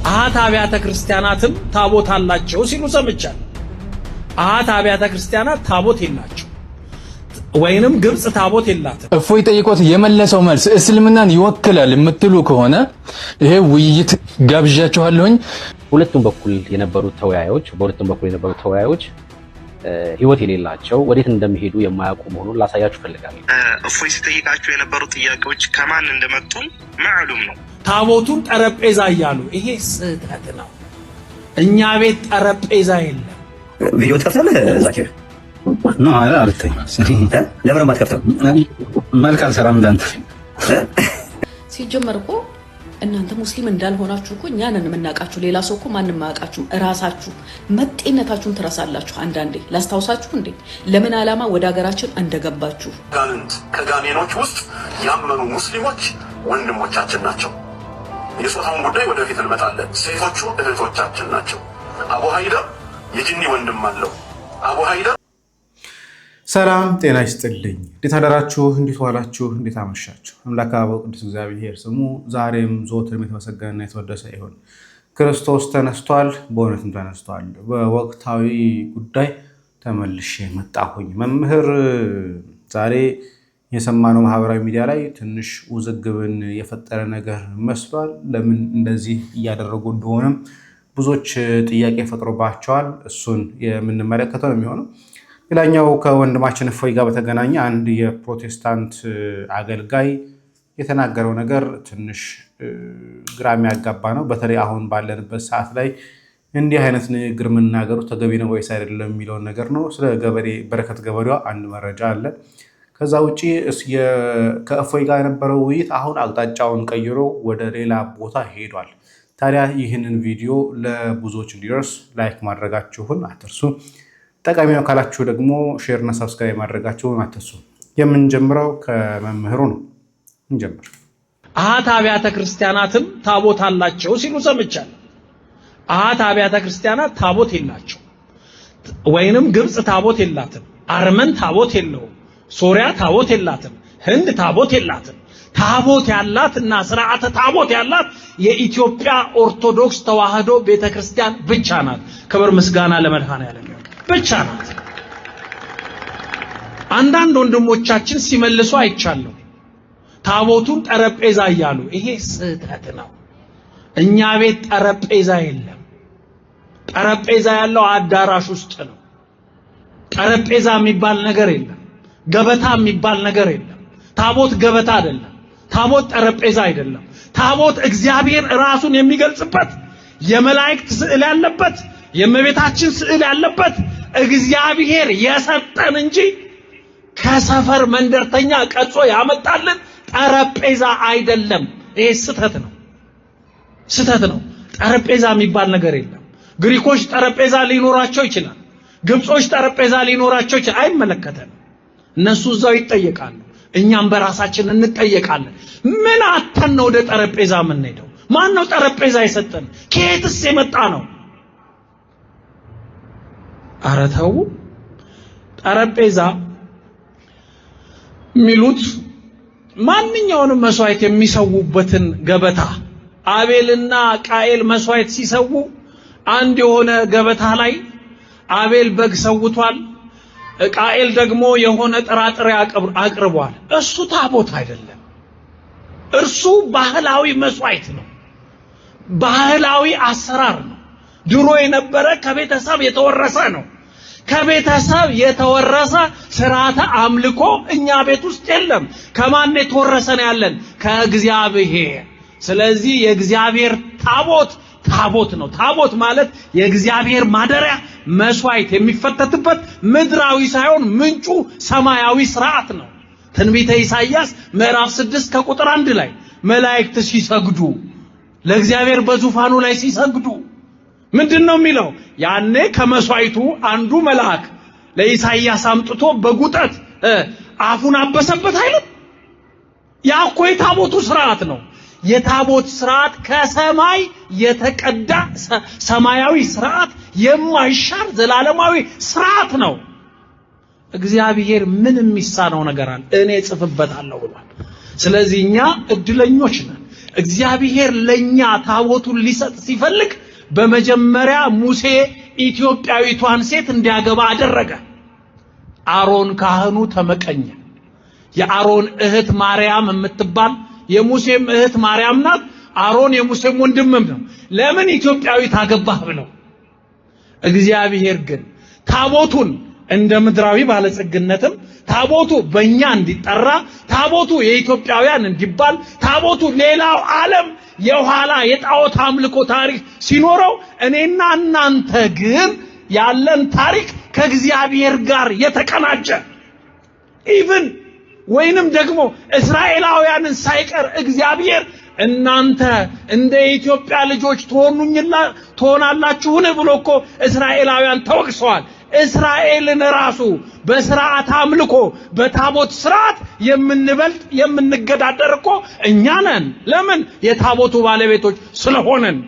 አሃት አብያተ ክርስቲያናትም ታቦት አላቸው ሲሉ ሰምቻለሁ። አሃት አብያተ ክርስቲያናት ታቦት የላቸው ወይንም ግብጽ ታቦት የላትም። እፎይ ጠይቆት የመለሰው መልስ እስልምናን ይወክላል የምትሉ ከሆነ ይሄ ውይይት ጋብዣችኋለሁኝ። በሁለቱም በኩል የነበሩት ተወያዮች ህይወት የሌላቸው ወዴት እንደሚሄዱ የማያውቁ መሆኑን ላሳያችሁ ፈልጋለሁ። እፎይ ሲጠይቃቸው የነበሩ ጥያቄዎች ከማን እንደመጡ ማዕሉም ነው። ታቦቱን ጠረጴዛ እያሉ ይሄ ስህተት ነው። እኛ ቤት ጠረጴዛ የለም። ቪዲዮ ተከፍተህ ዛኪር ነው አላልተኝ ለምን ማትከፍተው? መልካም ሰላም እንዳንተ ሲጀመር እኮ እናንተ ሙስሊም እንዳልሆናችሁ እኮ እኛ ነን የምናውቃችሁ። ሌላ ሰው እኮ ማንንም አያውቃችሁም። እራሳችሁ መጤነታችሁን ትረሳላችሁ። አንዳንዴ ላስታውሳችሁ እንዴ ለምን ዓላማ ወደ ሀገራችን እንደገባችሁ። ከጋኔኖች ውስጥ ያመኑ ሙስሊሞች ወንድሞቻችን ናቸው። የጾታውን ጉዳይ ወደፊት እንመጣለን። ሴቶቹ እህቶቻችን ናቸው። አቡ ሀይደር የጅኒ ወንድም አለው። አቡ ሀይደር ሰላም ጤና ይስጥልኝ። እንዴት አደራችሁ? እንዴት ዋላችሁ? እንዴት አመሻችሁ? አምላክ አበው ቅዱስ እግዚአብሔር ስሙ ዛሬም ዘወትርም የተመሰገነና የተወደሰ ይሁን። ክርስቶስ ተነስቷል፣ በእውነትም ተነስቷል። በወቅታዊ ጉዳይ ተመልሼ መጣሁኝ። መምህር ዛሬ የሰማነው ማህበራዊ ሚዲያ ላይ ትንሽ ውዝግብን የፈጠረ ነገር መስሏል። ለምን እንደዚህ እያደረጉ እንደሆነም ብዙዎች ጥያቄ ፈጥሮባቸዋል። እሱን የምንመለከተው ነው የሚሆነው። ሌላኛው ከወንድማችን እፎይ ጋር በተገናኘ አንድ የፕሮቴስታንት አገልጋይ የተናገረው ነገር ትንሽ ግራ የሚያጋባ ነው። በተለይ አሁን ባለንበት ሰዓት ላይ እንዲህ አይነት ንግግር መናገሩ ተገቢ ነው ወይስ አይደለም የሚለውን ነገር ነው። ስለ ገበሬ በረከት ገበሬዋ አንድ መረጃ አለ። ከዛ ውጪ ከእፎይ ጋር የነበረው ውይይት አሁን አቅጣጫውን ቀይሮ ወደ ሌላ ቦታ ሄዷል። ታዲያ ይህንን ቪዲዮ ለብዙዎች እንዲደርስ ላይክ ማድረጋችሁን አትርሱ። ጠቃሚ ነው ካላችሁ ደግሞ ሼር እና ሰብስክራይብ ማድረጋችሁን አትርሱ። የምንጀምረው ከመምህሩ ነው። እንጀምር። አሃት አብያተ ክርስቲያናትም ታቦት አላቸው ሲሉ ሰምቻለሁ። አሃት አብያተ ክርስቲያናት ታቦት የላቸው ወይንም ግብጽ ታቦት የላትም። አርመን ታቦት የለውም። ሶሪያ ታቦት የላትም። ህንድ ታቦት የላትም። ታቦት ያላት እና ስርዓተ ታቦት ያላት የኢትዮጵያ ኦርቶዶክስ ተዋህዶ ቤተክርስቲያን ብቻ ናት። ክብር ምስጋና ለመድኃኔዓለም ብቻ ናት። አንዳንድ ወንድሞቻችን ሲመልሱ አይቻለሁ። ታቦቱን ጠረጴዛ እያሉ ይሄ ስህተት ነው። እኛ ቤት ጠረጴዛ የለም። ጠረጴዛ ያለው አዳራሽ ውስጥ ነው። ጠረጴዛ የሚባል ነገር የለም። ገበታ የሚባል ነገር የለም። ታቦት ገበታ አይደለም። ታቦት ጠረጴዛ አይደለም። ታቦት እግዚአብሔር ራሱን የሚገልጽበት የመላእክት ስዕል ያለበት የእመቤታችን ስዕል ያለበት እግዚአብሔር የሰጠን እንጂ ከሰፈር መንደርተኛ ቀርጾ ያመጣልን ጠረጴዛ አይደለም። ይሄ ስህተት ነው። ስህተት ነው። ጠረጴዛ የሚባል ነገር የለም። ግሪኮች ጠረጴዛ ሊኖራቸው ይችላል። ግብጾች ጠረጴዛ ሊኖራቸው ይችላል። አይመለከተንም። እነሱ እዛው ይጠየቃሉ። እኛም በራሳችን እንጠየቃለን። ምን አተን ነው ወደ ጠረጴዛ የምንሄደው? ማን ነው ጠረጴዛ የሰጠን? ከየትስ የመጣ ነው? ኧረ ተው። ጠረጴዛ ሚሉት ማንኛውንም መስዋዕት የሚሰውበትን ገበታ አቤልና ቃኤል መስዋዕት ሲሰው አንድ የሆነ ገበታ ላይ አቤል በግ ሰውቷል፣ ቃኤል ደግሞ የሆነ ጥራጥሬ አቅርቧል። እሱ ታቦት አይደለም። እርሱ ባህላዊ መስዋዕት ነው። ባህላዊ አሰራር ነው። ድሮ የነበረ ከቤተሰብ የተወረሰ ነው። ከቤተሰብ የተወረሰ ስርዓተ አምልኮ እኛ ቤት ውስጥ የለም። ከማን የተወረሰ ነው ያለን? ከእግዚአብሔር። ስለዚህ የእግዚአብሔር ታቦት ነው። ታቦት ማለት የእግዚአብሔር ማደሪያ መስዋዕት የሚፈተትበት ምድራዊ ሳይሆን ምንጩ ሰማያዊ ስርዓት ነው። ትንቢተ ኢሳይያስ ምዕራፍ 6 ከቁጥር 1 ላይ መላእክት ሲሰግዱ ለእግዚአብሔር በዙፋኑ ላይ ሲሰግዱ ምንድነው የሚለው? ያኔ ከመስዋዕቱ አንዱ መልአክ ለኢሳይያስ አምጥቶ በጉጠት አፉን አበሰበት አይደል? ያ እኮ የታቦቱ ስርዓት ነው። የታቦት ስርዓት ከሰማይ የተቀዳ ሰማያዊ ስርዓት የማይሻር ዘላለማዊ ስርዓት ነው። እግዚአብሔር ምንም የሚሳነው ነገር አለ? እኔ ጽፍበታለሁ ብሏል። ስለዚህ እኛ እድለኞች ነን። እግዚአብሔር ለኛ ታቦቱን ሊሰጥ ሲፈልግ በመጀመሪያ ሙሴ ኢትዮጵያዊቷን ሴት እንዲያገባ አደረገ። አሮን ካህኑ ተመቀኘ። የአሮን እህት ማርያም የምትባል የሙሴም እህት ማርያም ናት። አሮን የሙሴም ወንድምም ነው። ለምን ኢትዮጵያዊ ታገባህ ብለው። እግዚአብሔር ግን ታቦቱን እንደ ምድራዊ ባለጸግነትም ታቦቱ በእኛ እንዲጠራ ታቦቱ የኢትዮጵያውያን እንዲባል ታቦቱ ሌላው ዓለም የኋላ የጣዖት አምልኮ ታሪክ ሲኖረው እኔና እናንተ ግን ያለን ታሪክ ከእግዚአብሔር ጋር የተቀናጀ ኢቭን ወይንም ደግሞ እስራኤላውያንን ሳይቀር እግዚአብሔር እናንተ እንደ ኢትዮጵያ ልጆች ትሆናላችሁን ብሎ እኮ እስራኤላውያን ተወቅሰዋል። እስራኤልን ራሱ በሥርዓት አምልኮ በታቦት ሥርዓት የምንበልጥ የምንገዳደር እኮ እኛ ነን። ለምን? የታቦቱ ባለቤቶች ስለሆነን።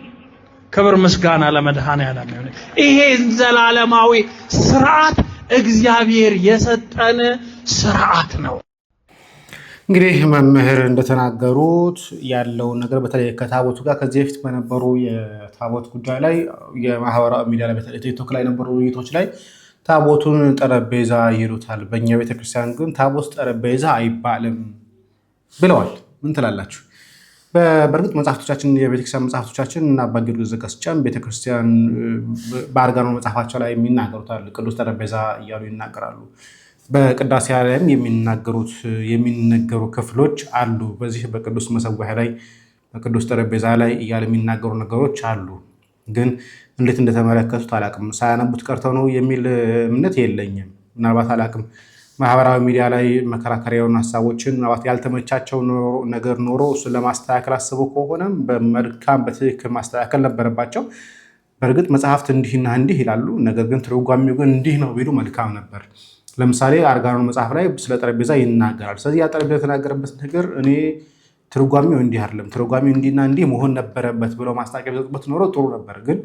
ክብር ምስጋና ለመድኃኔዓለም ይሁን። ይሄ ዘላለማዊ ሥርዓት እግዚአብሔር የሰጠን ሥርዓት ነው። እንግዲህ መምህር እንደተናገሩት ያለውን ነገር በተለይ ከታቦቱ ጋር ከዚህ በፊት በነበሩ የታቦት ጉዳይ ላይ የማህበራዊ ሚዲያ ላይ በተለይ ቲክቶክ ላይ የነበሩ ውይይቶች ላይ ታቦቱን ጠረጴዛ ይሉታል፣ በእኛ ቤተክርስቲያን ግን ታቦት ጠረጴዛ አይባልም ብለዋል። ምን ትላላችሁ? በእርግጥ መጽሐፍቶቻችን የቤተክርስቲያን መጽሐፍቶቻችን እና አባ ጊዮርጊስ ዘጋስጫን ቤተክርስቲያን በአርጋኖን መጽሐፋቸው ላይ የሚናገሩታል፣ ቅዱስ ጠረጴዛ እያሉ ይናገራሉ። በቅዳሴ ላይም የሚነገሩ ክፍሎች አሉ። በዚህ በቅዱስ መሰዊያ ላይ በቅዱስ ጠረጴዛ ላይ እያለ የሚናገሩ ነገሮች አሉ። ግን እንዴት እንደተመለከቱት አላቅም። ሳያነቡት ቀርተው ነው የሚል እምነት የለኝም። ምናልባት አላቅም። ማህበራዊ ሚዲያ ላይ መከራከሪያ የሆኑ ሀሳቦችን ምናልባት ያልተመቻቸው ነገር ኖሮ እሱን ለማስተካከል አስበው ከሆነም በመልካም በትክክል ማስተካከል ነበረባቸው። በእርግጥ መጽሐፍት እንዲህና እንዲህ ይላሉ፣ ነገር ግን ትርጓሜው ግን እንዲህ ነው ቢሉ መልካም ነበር። ለምሳሌ አርጋኖን መጽሐፍ ላይ ስለ ጠረጴዛ ይናገራል። ስለዚህ ያ ጠረጴዛ የተናገረበት ነገር እኔ ትርጓሜው እንዲህ አይደለም፣ ትርጓሜው እንዲህና እንዲህ መሆን ነበረበት ብለው ማስታወቂያ ቢሰጡበት ኖሮ ጥሩ ነበር። ግን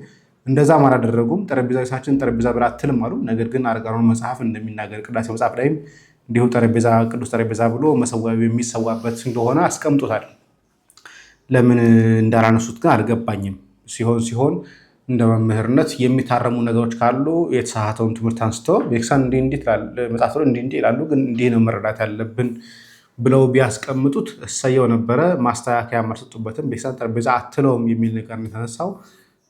እንደዛም አላደረጉም። ጠረጴዛ ሳችን ጠረጴዛ ብላ አትልም አሉ። ነገር ግን አርጋኖን መጽሐፍ እንደሚናገር ቅዳሴ መጽሐፍ ላይም እንዲሁ ጠረጴዛ ቅዱስ ጠረጴዛ ብሎ መሰዊያው የሚሰዋበት እንደሆነ አስቀምጦታል። ለምን እንዳላነሱት ግን አልገባኝም። ሲሆን እንደ መምህርነት የሚታረሙ ነገሮች ካሉ የተሳሳተውን ትምህርት አንስቶ ቤተክርስቲያን መጽሐፍ እንዲህ ይላሉ፣ ግን እንዲህ ነው መረዳት ያለብን ብለው ቢያስቀምጡት እሰየው ነበረ። ማስተካከያ አልሰጡበትም። ቤተክርስቲያን ጠረጴዛ አትለውም የሚል ነገር የተነሳው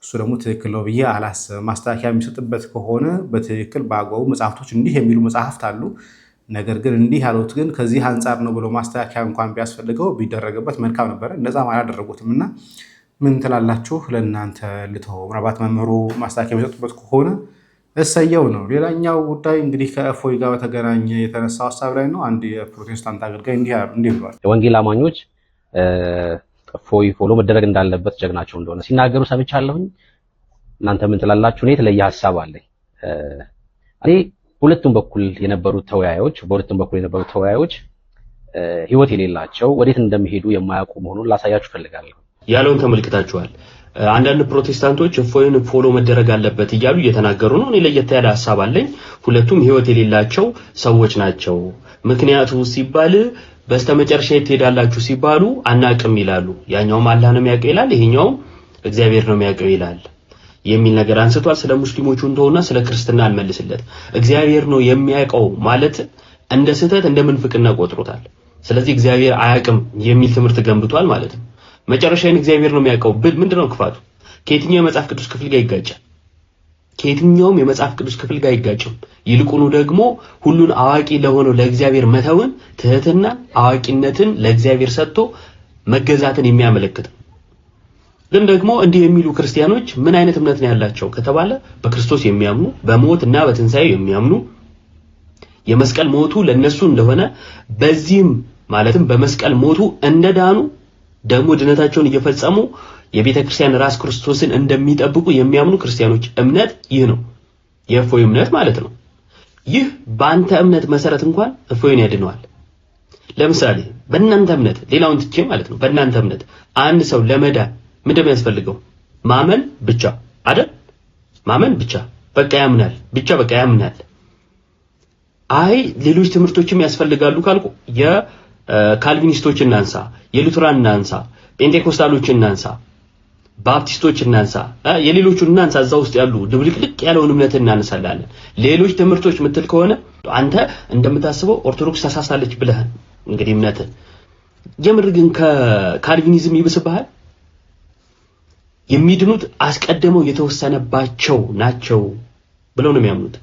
እሱ ደግሞ ትክክል ነው ብዬ አላስብም። ማስተካከያ የሚሰጥበት ከሆነ በትክክል በአግባቡ መጽሐፍቶች እንዲህ የሚሉ መጽሐፍት አሉ። ነገር ግን እንዲህ ያሉት ግን ከዚህ አንጻር ነው ብሎ ማስተካከያ እንኳን ቢያስፈልገው ቢደረግበት መልካም ነበረ። እንደዛም አላደረጉትም እና ምን ትላላችሁ? ለእናንተ ልተው። ምናልባት መምህሩ ማስተካከያ የሚሰጡበት ከሆነ እሰየው ነው። ሌላኛው ጉዳይ እንግዲህ ከእፎይ ጋር በተገናኘ የተነሳው ሀሳብ ላይ ነው። አንድ የፕሮቴስታንት አገልጋይ እንዲህ ብሏል። የወንጌል አማኞች እፎይ ፎሎ መደረግ እንዳለበት ጀግናቸው እንደሆነ ሲናገሩ ሰምቻለሁኝ። እናንተ ምን ትላላችሁ? እኔ የተለየ ሀሳብ አለኝ። እኔ በሁለቱም በኩል የነበሩት ተወያዮች ህይወት የሌላቸው ወዴት እንደሚሄዱ የማያውቁ መሆኑን ላሳያችሁ ፈልጋለሁ። ያለውን ተመልክታችኋል። አንዳንድ ፕሮቴስታንቶች እፎይን ፎሎ መደረግ አለበት እያሉ እየተናገሩ ነው። እኔ ለየት ያለ ሐሳብ አለኝ። ሁለቱም ህይወት የሌላቸው ሰዎች ናቸው። ምክንያቱ ሲባል በስተመጨረሻ ትሄዳላችሁ ሲባሉ አናቅም ይላሉ። ያኛውም አላህ ነው የሚያውቀው ይላል፣ ይሄኛውም እግዚአብሔር ነው የሚያውቀው ይላል የሚል ነገር አንስቷል። ስለ ሙስሊሞቹ እንደሆነ ስለ ክርስትና አልመልስለት። እግዚአብሔር ነው የሚያውቀው ማለት እንደ ስህተት እንደ ምንፍቅና ቆጥሮታል። ስለዚህ እግዚአብሔር አያውቅም የሚል ትምህርት ገንብቷል ማለት ነው። መጨረሻውን እግዚአብሔር ነው የሚያውቀው ብል ምንድነው ክፋቱ? ከየትኛው የመጽሐፍ ቅዱስ ክፍል ጋር ይጋጫል? ከየትኛውም የመጽሐፍ ቅዱስ ክፍል ጋር አይጋጭም። ይልቁኑ ደግሞ ሁሉን አዋቂ ለሆነው ለእግዚአብሔር መተውን፣ ትህትና፣ አዋቂነትን ለእግዚአብሔር ሰጥቶ መገዛትን የሚያመለክት ነው። ግን ደግሞ እንዲህ የሚሉ ክርስቲያኖች ምን አይነት እምነት ነው ያላቸው ከተባለ በክርስቶስ የሚያምኑ በሞትና በትንሳኤ የሚያምኑ የመስቀል ሞቱ ለነሱ እንደሆነ በዚህም ማለትም በመስቀል ሞቱ እንደዳኑ ደግሞ ድነታቸውን እየፈጸሙ የቤተ ክርስቲያን ራስ ክርስቶስን እንደሚጠብቁ የሚያምኑ ክርስቲያኖች እምነት ይህ ነው። የእፎይ እምነት ማለት ነው። ይህ በአንተ እምነት መሰረት እንኳን እፎይን ያድነዋል። ለምሳሌ በእናንተ እምነት ሌላውን ትቼ ማለት ነው። በእናንተ እምነት አንድ ሰው ለመዳን ምንድነው የሚያስፈልገው? ማመን ብቻ አይደል? ማመን ብቻ በቃ ያምናል። በቃ ያምናል። አይ ሌሎች ትምህርቶችም ያስፈልጋሉ ካልኩ የካልቪኒስቶችን እናንሳ፣ የሉትራን እናንሳ፣ ፔንቴኮስታሎች እናንሳ፣ ባፕቲስቶች እናንሳ፣ የሌሎቹን እናንሳ። እዛ ውስጥ ያሉ ድብልቅልቅ ያለውን እምነት እናነሳለን። ሌሎች ትምህርቶች ምትል ከሆነ አንተ እንደምታስበው ኦርቶዶክስ ተሳሳለች ብለህ እንግዲህ እምነት የምር ግን ከካልቪኒዝም ይብስብሃል። የሚድኑት አስቀድመው የተወሰነባቸው ናቸው ብለው ነው የሚያምኑት።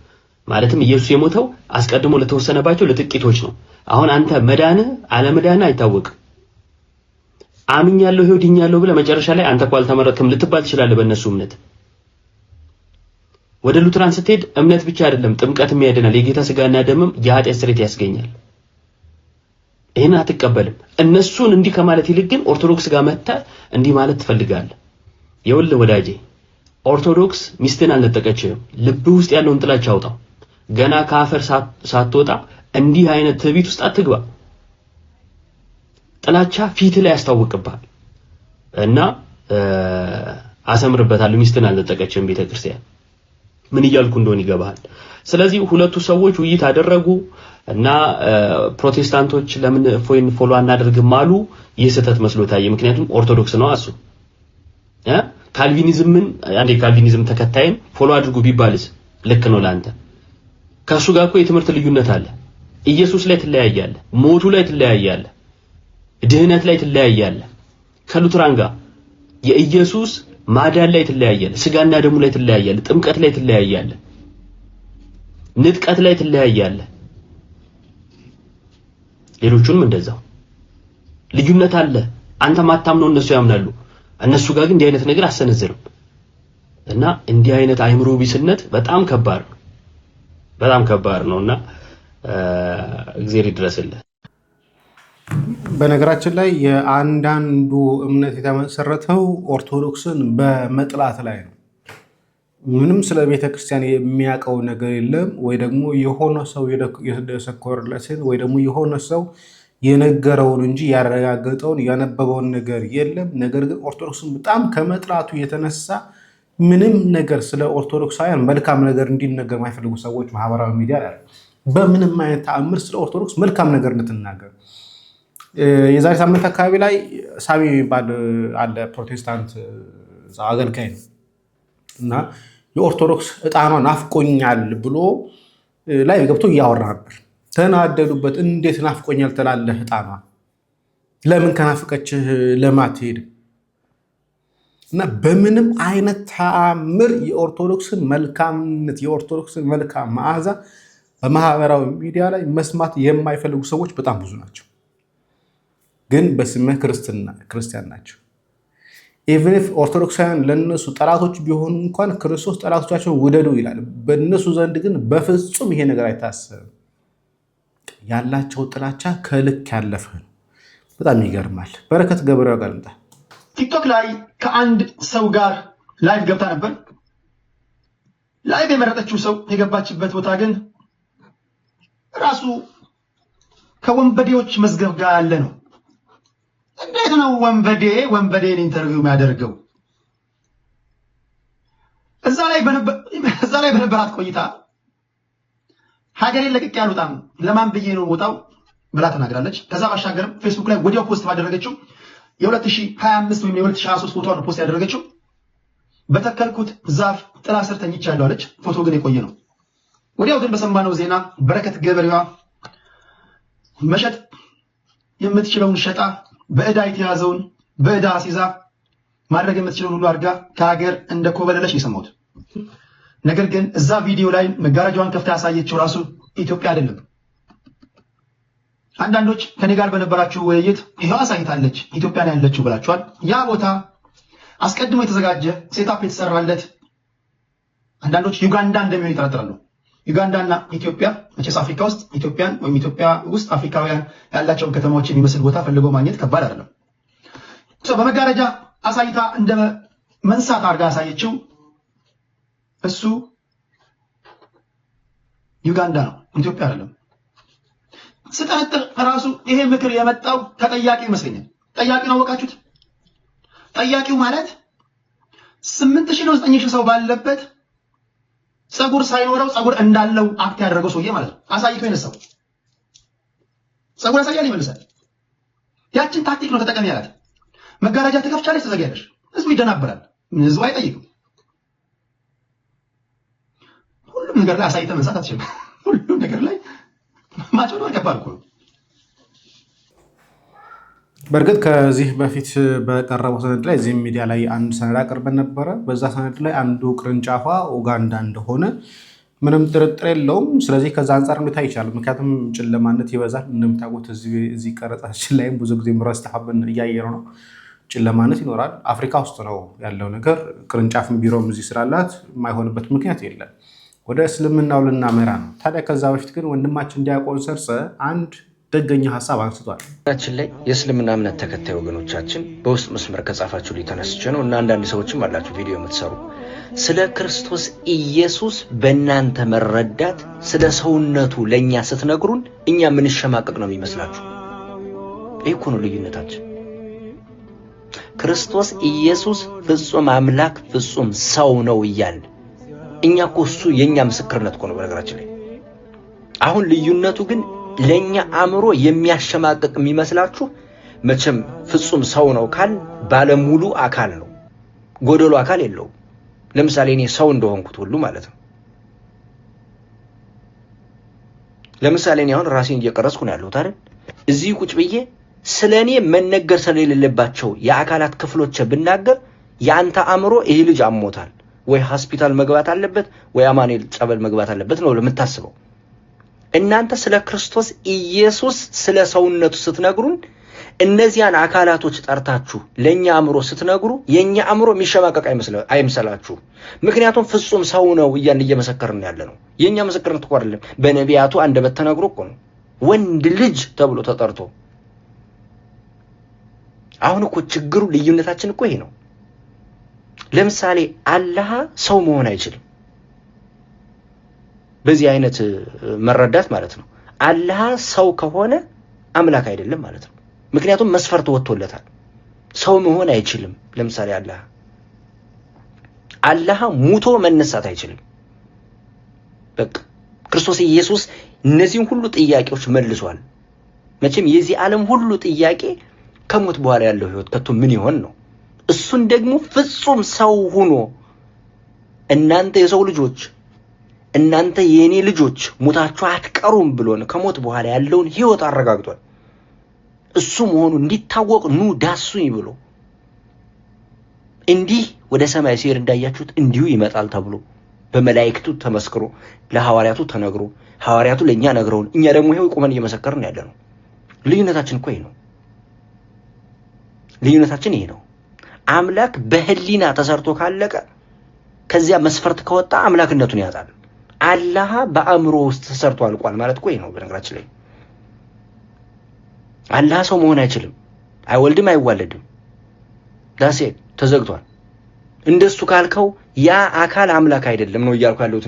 ማለትም ኢየሱስ የሞተው አስቀድሞ ለተወሰነባቸው ለጥቂቶች ነው። አሁን አንተ መዳንህ አለመዳንህ አይታወቅም። አምኛለሁ ይሁን ድኛለሁ ብለህ መጨረሻ ላይ አንተ እኮ አልተመረጥክም ልትባል ትችላለህ በእነሱ እምነት። ወደ ሉትራን ስትሄድ እምነት ብቻ አይደለም ጥምቀትም ያድናል፣ የጌታ ስጋና ደምም የኃጢአት ስርየት ያስገኛል። ይሄን አትቀበልም። እነሱን እንዲህ ከማለት ይልቅ ግን ኦርቶዶክስ ጋር መጥተህ እንዲህ ማለት ትፈልጋለህ። ይኸውልህ ወዳጄ ኦርቶዶክስ ሚስትን አልነጠቀችህም። ልብ ውስጥ ያለውን ጥላቻ አውጣው። ገና ከአፈር ሳትወጣ እንዲህ አይነት ትዕቢት ውስጥ አትግባ። ጥላቻ ፊት ላይ ያስታውቅብሃል እና አሰምርበታለሁ። ሚስትን አልነጠቀችህም ቤተክርስቲያን ምን እያልኩ እንደሆነ ይገባሃል። ስለዚህ ሁለቱ ሰዎች ውይይት አደረጉ እና ፕሮቴስታንቶች ለምን እፎይን ፎሎ አናደርግም አሉ። ይህ ስህተት መስሎ ታየ። ምክንያቱም ኦርቶዶክስ ነው እሱ። ካልቪኒዝምን አንዴ ካልቪኒዝም ተከታይን ፎሎ አድርጉ ቢባልስ ልክ ነው ላንተ? ከሱ ጋር እኮ የትምህርት ልዩነት አለ። ኢየሱስ ላይ ትለያያለህ፣ ሞቱ ላይ ትለያያለህ፣ ድህነት ላይ ትለያያለህ። ከሉትራን ጋር የኢየሱስ ማዳን ላይ ትለያያለህ፣ ስጋና ደሙ ላይ ትለያያለህ፣ ጥምቀት ላይ ትለያያለህ፣ ንጥቀት ላይ ትለያያለህ። ሌሎቹንም እንደዛው ልዩነት አለ። አንተ ማታምነው እነሱ ያምናሉ። እነሱ ጋር ግን እንዲህ አይነት ነገር አሰነዝርም እና እንዲህ አይነት አይምሮ ቢስነት በጣም ከባድ ነው፣ በጣም ከባድ ነውና እግዚአብሔር ይድረስልህ። በነገራችን ላይ የአንዳንዱ እምነት የተመሰረተው ኦርቶዶክስን በመጥላት ላይ ነው። ምንም ስለ ቤተክርስቲያን የሚያውቀው ነገር የለም፣ ወይ ደግሞ የሆነ ሰው የሰኮረለትን ወይ ደግሞ የሆነ ሰው የነገረውን እንጂ ያረጋገጠውን ያነበበውን ነገር የለም። ነገር ግን ኦርቶዶክስን በጣም ከመጥላቱ የተነሳ ምንም ነገር ስለ ኦርቶዶክሳውያን መልካም ነገር እንዲነገር የማይፈልጉ ሰዎች ማህበራዊ ሚዲያ ላይ በምንም አይነት ተአምር ስለ ኦርቶዶክስ መልካም ነገር እንድትናገር። የዛሬ ሳምንት አካባቢ ላይ ሳሚ የሚባል አለ ፕሮቴስታንት አገልጋይ ነው እና የኦርቶዶክስ ዕጣኗ ናፍቆኛል ብሎ ላይ ገብቶ እያወራ ነበር። ተናደዱበት። እንዴት ናፍቆኛል ትላለህ? ዕጣኗ ለምን ከናፍቀችህ ለማትሄድ? እና በምንም አይነት ተአምር የኦርቶዶክስን መልካምነት የኦርቶዶክስን መልካም መዓዛ በማህበራዊ ሚዲያ ላይ መስማት የማይፈልጉ ሰዎች በጣም ብዙ ናቸው። ግን በስመ ክርስቲያን ናቸው። ኢቭን ኢፍ ኦርቶዶክሳውያን ለነሱ ጠላቶች ቢሆኑ እንኳን ክርስቶስ ጠላቶቻቸውን ውደዱ ይላል። በእነሱ ዘንድ ግን በፍጹም ይሄ ነገር አይታሰብም። ያላቸው ጥላቻ ከልክ ያለፈ ነው። በጣም ይገርማል። በረከት ገብረው ጋር እንታ ቲክቶክ ላይ ከአንድ ሰው ጋር ላይቭ ገብታ ነበር። ላይቭ የመረጠችው ሰው የገባችበት ቦታ ግን ራሱ ከወንበዴዎች መዝገብ ጋር ያለ ነው። እንዴት ነው ወንበዴን ኢንተርቪው የሚያደርገው? እዛ ላይ በነበራት ቆይታ ሀገሬን ለቅቄ አልወጣም ለማን ብዬ ነው ወጣው ብላ ተናግራለች። ከዛ ባሻገርም ፌስቡክ ላይ ወዲያው ፖስት ባደረገችው የ2025 ወይም የ2023 ፎቶ ነው ፖስት ያደረገችው። በተከልኩት ዛፍ ጥላ ስር ተኝቻለሁ አለች። ፎቶ ግን የቆየ ነው። ወዲያው ግን በሰማነው ዜና በረከት ገበሬዋ መሸጥ የምትችለውን ሸጣ በዕዳ የተያዘውን በዕዳ አስይዛ ማድረግ የምትችለውን ሁሉ አድርጋ ከሀገር እንደኮበለለች የሰማሁት። ነገር ግን እዛ ቪዲዮ ላይ መጋረጃዋን ከፍታ ያሳየችው ራሱ ኢትዮጵያ አይደለም። አንዳንዶች ከኔ ጋር በነበራችሁ ውይይት ይሄው አሳይታለች ኢትዮጵያ ነው ያለችው ብላችኋል። ያ ቦታ አስቀድሞ የተዘጋጀ ሴታፕ የተሰራለት አንዳንዶች ዩጋንዳ እንደሚሆን ይጠረጥራሉ። ዩጋንዳና ኢትዮጵያ መቼስ አፍሪካ ውስጥ ኢትዮጵያን ወይም ኢትዮጵያ ውስጥ አፍሪካውያን ያላቸውን ከተማዎች የሚመስል ቦታ ፈልጎ ማግኘት ከባድ አይደለም። በመጋረጃ አሳይታ እንደ መንሳት አድርጋ ያሳየችው እሱ ዩጋንዳ ነው፣ ኢትዮጵያ አይደለም። ስጠረጥር ራሱ ይሄ ምክር የመጣው ተጠያቂ ይመስለኛል። ጠያቂውን አወቃችሁት? ጠያቂው ማለት 8000 ነው 9000 ሰው ባለበት ጸጉር ሳይኖረው ጸጉር እንዳለው አክት ያደረገው ሰውዬ ማለት ነው። አሳይቶ የነሳው ጸጉር ያሳያል ይመልሳል። ያችን ታክቲክ ነው ተጠቀም ያላት። መጋረጃ ትከፍቻለሽ፣ ትዘጊያለሽ። ህዝቡ ይደናበራል። ህዝቡ አይጠይቅም። ሁሉም ነገር ላይ አሳይተህ መንሳት አትችልም። ሁሉም ነገር ላይ ማጭበርበር ከባድ እኮ ነው። በእርግጥ ከዚህ በፊት በቀረበው ሰነድ ላይ እዚህ ሚዲያ ላይ አንድ ሰነድ አቅርበን ነበረ። በዛ ሰነድ ላይ አንዱ ቅርንጫፏ ኡጋንዳ እንደሆነ ምንም ጥርጥር የለውም። ስለዚህ ከዛ አንጻር እንታ ይቻላል። ምክንያቱም ጨለማነት ይበዛል። እንደምታውቁት እዚህ ቀረጻችን ላይም ብዙ ጊዜ ምረስተሐብን እያየነው ነው። ጨለማነት ይኖራል። አፍሪካ ውስጥ ነው ያለው ነገር። ቅርንጫፍም ቢሮም እዚህ ስላላት የማይሆንበት ምክንያት የለም። ወደ እስልምናው ልናመራ ነው። ታዲያ ከዛ በፊት ግን ወንድማችን ዲያቆን ሰርጸ አንድ ደገኛ ሐሳብ አንስቷል። ታችን ላይ የእስልምና እምነት ተከታይ ወገኖቻችን በውስጥ መስመር ከጻፋችሁ ሊተነስቸ ነው እና አንዳንድ ሰዎችም አላችሁ ቪዲዮ የምትሰሩ ስለ ክርስቶስ ኢየሱስ በእናንተ መረዳት ስለ ሰውነቱ ለኛ ስትነግሩን እኛ ምን ሸማቀቅ ነው የሚመስላችሁ? ይሄ እኮ ነው ልዩነታችን። ክርስቶስ ኢየሱስ ፍጹም አምላክ ፍጹም ሰው ነው እያልን እኛ እኮ እሱ የኛ ምስክርነት እኮ ነው። በነገራችን ላይ አሁን ልዩነቱ ግን ለኛ አእምሮ የሚያሸማቅቅ የሚመስላችሁ መቼም ፍጹም ሰው ነው ካል ባለሙሉ አካል ነው፣ ጎደሎ አካል የለውም። ለምሳሌ እኔ ሰው እንደሆንኩት ሁሉ ማለት ነው። ለምሳሌ እኔ አሁን ራሴን እየቀረጽኩ ነው ያለሁት አይደል? እዚህ ቁጭ ብዬ ስለኔ መነገር ስለሌለባቸው የአካላት ክፍሎች ብናገር ያንተ አእምሮ ይሄ ልጅ አሞታል ወይ ሆስፒታል መግባት አለበት ወይ አማኑኤል ጸበል መግባት አለበት ነው ለምታስበው። እናንተ ስለ ክርስቶስ ኢየሱስ ስለ ሰውነቱ ስትነግሩን እነዚያን አካላቶች ጠርታችሁ ለኛ አእምሮ ስትነግሩ የኛ አእምሮ የሚሸማቀቅ አይመስላችሁ። ምክንያቱም ፍጹም ሰው ነው እያን እየመሰከርን ያለ ነው። የኛ ምስክርነት እኮ አይደለም፣ በነቢያቱ አንደበት ተነግሮ እኮ ነው። ወንድ ልጅ ተብሎ ተጠርቶ አሁን እኮ ችግሩ ልዩነታችን እኮ ይሄ ነው። ለምሳሌ አላህ ሰው መሆን አይችልም። በዚህ አይነት መረዳት ማለት ነው አላህ ሰው ከሆነ አምላክ አይደለም ማለት ነው። ምክንያቱም መስፈርት ወጥቶለታል። ሰው መሆን አይችልም። ለምሳሌ አላህ ሙቶ መነሳት አይችልም። በቃ ክርስቶስ ኢየሱስ እነዚህን ሁሉ ጥያቄዎች መልሷል። መቼም የዚህ ዓለም ሁሉ ጥያቄ ከሞት በኋላ ያለው ህይወት ከቶ ምን ይሆን ነው። እሱን ደግሞ ፍጹም ሰው ሆኖ እናንተ የሰው ልጆች እናንተ የኔ ልጆች ሞታችሁ አትቀሩም ብሎን ከሞት በኋላ ያለውን ህይወት አረጋግጧል። እሱ መሆኑ እንዲታወቅ ኑ ዳሱኝ ብሎ እንዲህ ወደ ሰማይ ሲሄድ እንዳያችሁት እንዲሁ ይመጣል ተብሎ በመላእክቱ ተመስክሮ ለሐዋርያቱ ተነግሮ ሐዋርያቱ ለኛ ነግረውን እኛ ደግሞ ይሄው ቆመን እየመሰከርን ያለ ነው። ልዩነታችን እኮ ይሄ ነው። ልዩነታችን ይሄ ነው። አምላክ በህሊና ተሰርቶ ካለቀ ከዚያ መስፈርት ከወጣ አምላክነቱን ያጣል። አላህ በአእምሮ ውስጥ ተሰርቶ አልቋል ማለት እኮ ይሄ ነው። በነገራችን ላይ አላህ ሰው መሆን አይችልም፣ አይወልድም፣ አይዋለድም። ዳሴ ተዘግቷል። እንደሱ ካልከው ያ አካል አምላክ አይደለም ነው እያልኩ ያለሁት።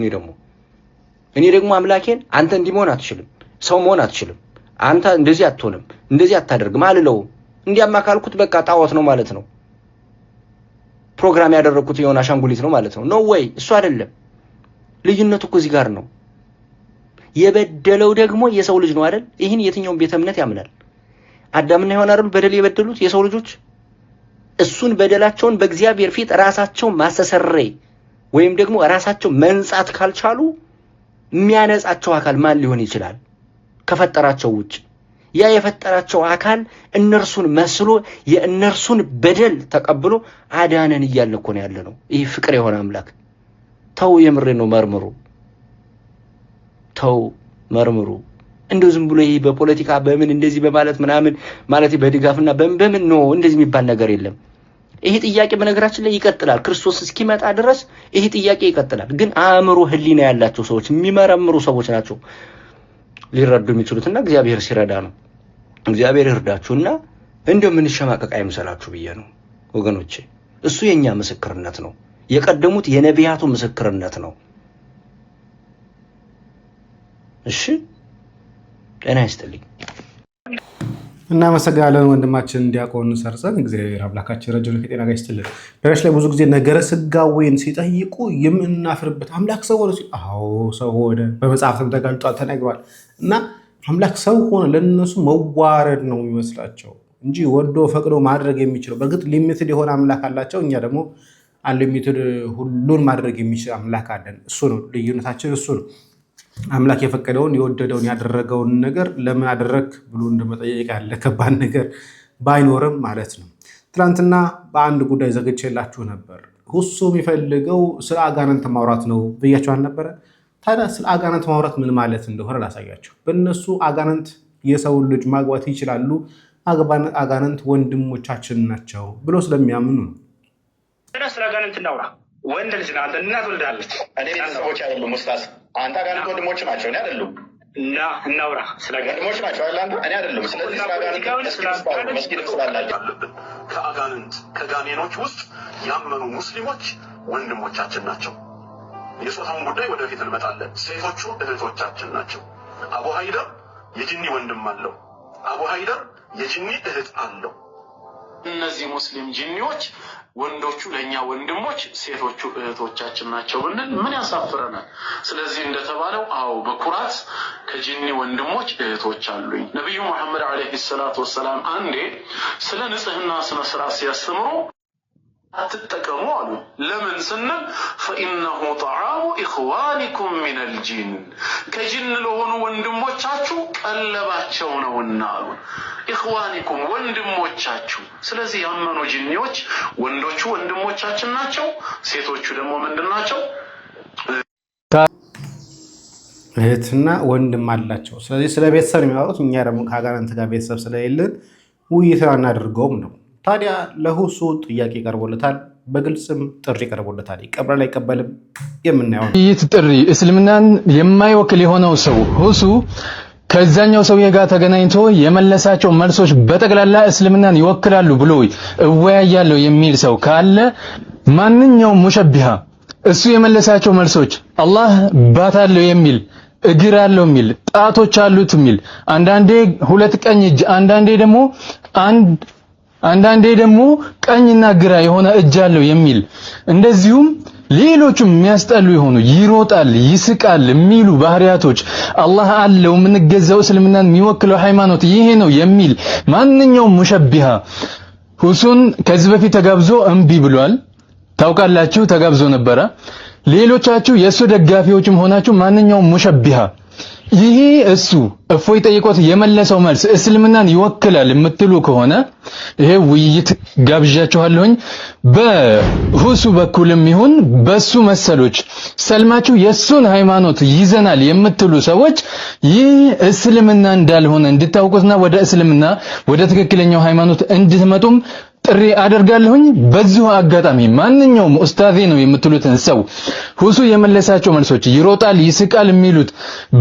እኔ ደግሞ አምላኬን አንተ እንዲህ መሆን አትችልም፣ ሰው መሆን አትችልም፣ አንተ እንደዚህ አትሆንም፣ እንደዚህ አታደርግም አልለውም። እንዲያማ ካልኩት በቃ ጣዖት ነው ማለት ነው። ፕሮግራም ያደረኩት የሆነ አሻንጉሊት ነው ማለት ነው። ኖ ወይ እሱ አይደለም። ልዩነቱ እኮ እዚህ ጋር ነው። የበደለው ደግሞ የሰው ልጅ ነው አይደል? ይህን የትኛውን ቤተ እምነት ያምናል? አዳምና ሔዋን አይደል በደል የበደሉት የሰው ልጆች? እሱን በደላቸውን በእግዚአብሔር ፊት ራሳቸው ማስተሰረይ ወይም ደግሞ ራሳቸው መንጻት ካልቻሉ የሚያነጻቸው አካል ማን ሊሆን ይችላል ከፈጠራቸው ውጭ? ያ የፈጠራቸው አካል እነርሱን መስሎ የእነርሱን በደል ተቀብሎ አዳነን እያልን እኮ ነው ያለነው። ይህ ፍቅር የሆነ አምላክ ተው፣ የምሬ ነው። መርምሩ፣ ተው መርምሩ። እንደው ዝም ብሎ ይሄ በፖለቲካ በምን እንደዚህ በማለት ምናምን ማለት በድጋፍና በምን ነው እንደዚህ የሚባል ነገር የለም። ይሄ ጥያቄ በነገራችን ላይ ይቀጥላል። ክርስቶስ እስኪመጣ ድረስ ይሄ ጥያቄ ይቀጥላል። ግን አእምሮ ህሊና ያላቸው ሰዎች የሚመረምሩ ሰዎች ናቸው ሊረዱ የሚችሉትና እግዚአብሔር ሲረዳ ነው። እግዚአብሔር ይርዳችሁና እንደው ምን ሸማቀቅ አይምሰላችሁ ብዬ ነው ወገኖቼ። እሱ የኛ ምስክርነት ነው። የቀደሙት የነቢያቱ ምስክርነት ነው። እሺ ጤና ይስጥልኝ። እናመሰግናለን ወንድማችን ዲያቆን ሰርጸን። እግዚአብሔር አምላካችን ረጅም ከጤና ጋር ይስጥልን። በረሽ ላይ ብዙ ጊዜ ነገረ ስጋዌን ሲጠይቁ የምናፍርበት አምላክ ሰው ሆነ። አዎ ሰው ሆነ፣ በመጽሐፍም ተገልጧል፣ ተነግሯል። እና አምላክ ሰው ሆነ ለነሱ መዋረድ ነው የሚመስላቸው። እንጂ ወዶ ፈቅዶ ማድረግ የሚችለው በእርግጥ ሊሚትድ የሆነ አምላክ አላቸው። እኛ ደግሞ አንሊሚትድ ሁሉን ማድረግ የሚችል አምላክ አለን። እሱ ነው ልዩነታችን፣ እሱ ነው። አምላክ የፈቀደውን የወደደውን ያደረገውን ነገር ለምን አደረክ ብሎ እንደመጠየቅ ያለ ከባድ ነገር ባይኖርም ማለት ነው። ትናንትና በአንድ ጉዳይ ዘግቼላችሁ ነበር። ሁሱ የሚፈልገው ስለ አጋንንት ማውራት ነው ብያችሁ አልነበረ? ታዲያ ስለ አጋንንት ማውራት ምን ማለት እንደሆነ ላሳያችሁ። በእነሱ አጋንንት የሰውን ልጅ ማግባት ይችላሉ፣ አጋንንት ወንድሞቻችን ናቸው ብሎ ስለሚያምኑ ነው። ስለ አጋንንት እናውራ። ወንድ ልጅ ናት፣ እናት ወልዳለች። እኔ ቤተሰቦች አይደሉም ኡስታዝ። አንተ አጋንንት ወንድሞች ናቸው፣ እኔ አይደሉም። እና እናውራ ስለ ወንድሞች ናቸው አይደል? አንተ እኔ አይደሉም። ስለዚህ ስለ አጋንንት መስጊድ ስላላቸው አለብን። ከአጋንንት ከጋኔኖች ውስጥ ያመኑ ሙስሊሞች ወንድሞቻችን ናቸው። የጾታውን ጉዳይ ወደፊት እንመጣለን። ሴቶቹ እህቶቻችን ናቸው። አቡ ሀይደር የጂኒ ወንድም አለው። አቡ ሀይደር የጂኒ እህት አለው። እነዚህ ሙስሊም ጂኒዎች ወንዶቹ ለኛ ወንድሞች ሴቶቹ እህቶቻችን ናቸው ብንል ምን ያሳፍረናል? ስለዚህ እንደተባለው አዎ በኩራት ከጂኒ ወንድሞች እህቶች አሉኝ። ነብዩ መሐመድ አለይሂ ሰላቱ ወሰላም አንዴ ስለ ንጽህና ስነ ስርዓት ሲያስተምሩ አትጠቀሙ አሉ። ለምን ስንል فإنه طعام إخوانكم من الجن ከጂን ለሆኑ ወንድሞቻችሁ ቀለባቸው ነውና አሉ። ኢኽዋኒኩም ወንድሞቻችሁ። ስለዚህ ያመኑ ጂኒዎች ወንዶቹ ወንድሞቻችን ናቸው፣ ሴቶቹ ደግሞ ምንድናቸው? እህትና ወንድም አላቸው። ስለዚህ ስለ ቤተሰብ የሚያወሩት፣ እኛ ደግሞ ከአጋንንት ጋር ቤተሰብ ስለሌለን ውይይት አናደርገውም ነው። ታዲያ ለሁሱ ጥያቄ ቀርቦለታል፣ በግልጽም ጥሪ ቀርቦለታል። ይቀበላል አይቀበልም የምናየው ይህ ጥሪ እስልምናን የማይወክል የሆነው ሰው ሁሱ ከዛኛው ሰውዬ ጋር ተገናኝቶ የመለሳቸው መልሶች በጠቅላላ እስልምናን ይወክላሉ ብሎ እወያያለሁ የሚል ሰው ካለ ማንኛውም ሙሸቢሃ እሱ የመለሳቸው መልሶች አላህ ባት አለው የሚል እግር አለው የሚል ጣቶች አሉት የሚል አንዳንዴ ሁለት ቀኝ እጅ አንዳንዴ ደግሞ ቀኝና ግራ የሆነ እጅ አለው የሚል እንደዚሁም ሌሎችም የሚያስጠሉ የሆኑ ይሮጣል ይስቃል የሚሉ ባህሪያቶች አላህ አለው የምንገዛው እስልምናን የሚወክለው ሃይማኖት ይሄ ነው የሚል ማንኛውም ሙሸቢሃ ሁሱን ከዚህ በፊት ተጋብዞ እምቢ ብሏል። ታውቃላችሁ፣ ተጋብዞ ነበረ። ሌሎቻችሁ የእሱ ደጋፊዎችም ሆናችሁ ማንኛውም ሙሸቢሃ ይሄ እሱ እፎይ ጠይቆት የመለሰው መልስ እስልምናን ይወክላል የምትሉ ከሆነ ይሄ ውይይት ጋብዣችኋለሁኝ። በሁሱ በኩልም ይሁን በሱ መሰሎች ሰልማችሁ የሱን ሃይማኖት ይዘናል የምትሉ ሰዎች ይህ እስልምና እንዳልሆነ እንድታውቁትና ወደ እስልምና ወደ ትክክለኛው ሃይማኖት እንድትመጡም ጥሪ አደርጋለሁኝ። በዚሁ አጋጣሚ ማንኛውም ኡስታዜ ነው የምትሉትን ሰው ሁሱ የመለሳቸው መልሶች ይሮጣል ይስቃል የሚሉት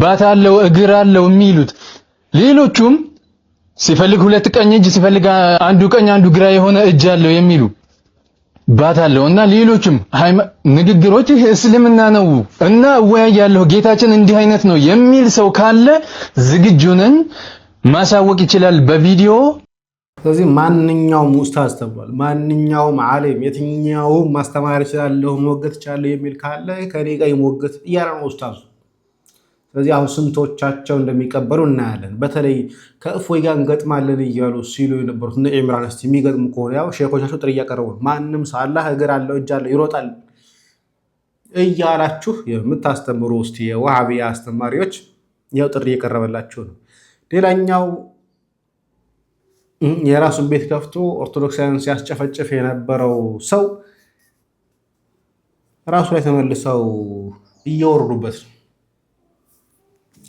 ባት አለው እግር አለው የሚሉት ሌሎቹም ሲፈልግ ሁለት ቀኝ እጅ ሲፈልግ አንዱ ቀኝ አንዱ ግራ የሆነ እጅ አለው የሚሉ ባት አለውና ሌሎችም ንግግሮች ይህ እስልምና ነው እና እወያያለሁ ጌታችን እንዲህ አይነት ነው የሚል ሰው ካለ ዝግጁ ነኝ፣ ማሳወቅ ይችላል በቪዲዮ። ስለዚህ ማንኛውም ኡስታዝ ተብሏል፣ ማንኛውም ዓሊም የትኛውም ማስተማር ይችላል መወገት ይችላል የሚል ካለ ከኔ ጋር ይሞገት እያለ ነው ኡስታዙ። ስለዚህ አሁን ስንቶቻቸው እንደሚቀበሉ እናያለን። በተለይ ከእፎይ ጋር እንገጥማለን እያሉ ሲሉ የነበሩት እነ ኢምራን እስቲ የሚገጥሙ ከሆነ ያው ሼኾቻቸው ጥሪ እያቀረቡ ማንም ሰው አላህ እግር አለው እጅ አለው ይሮጣል እያላችሁ የምታስተምሩ እስቲ የዋሃቢያ አስተማሪዎች ያው ጥሪ እየቀረበላችሁ ነው። ሌላኛው የራሱን ቤት ከፍቶ ኦርቶዶክሳውያን ሲያስጨፈጭፍ የነበረው ሰው ራሱ ላይ ተመልሰው እየወረዱበት ነው።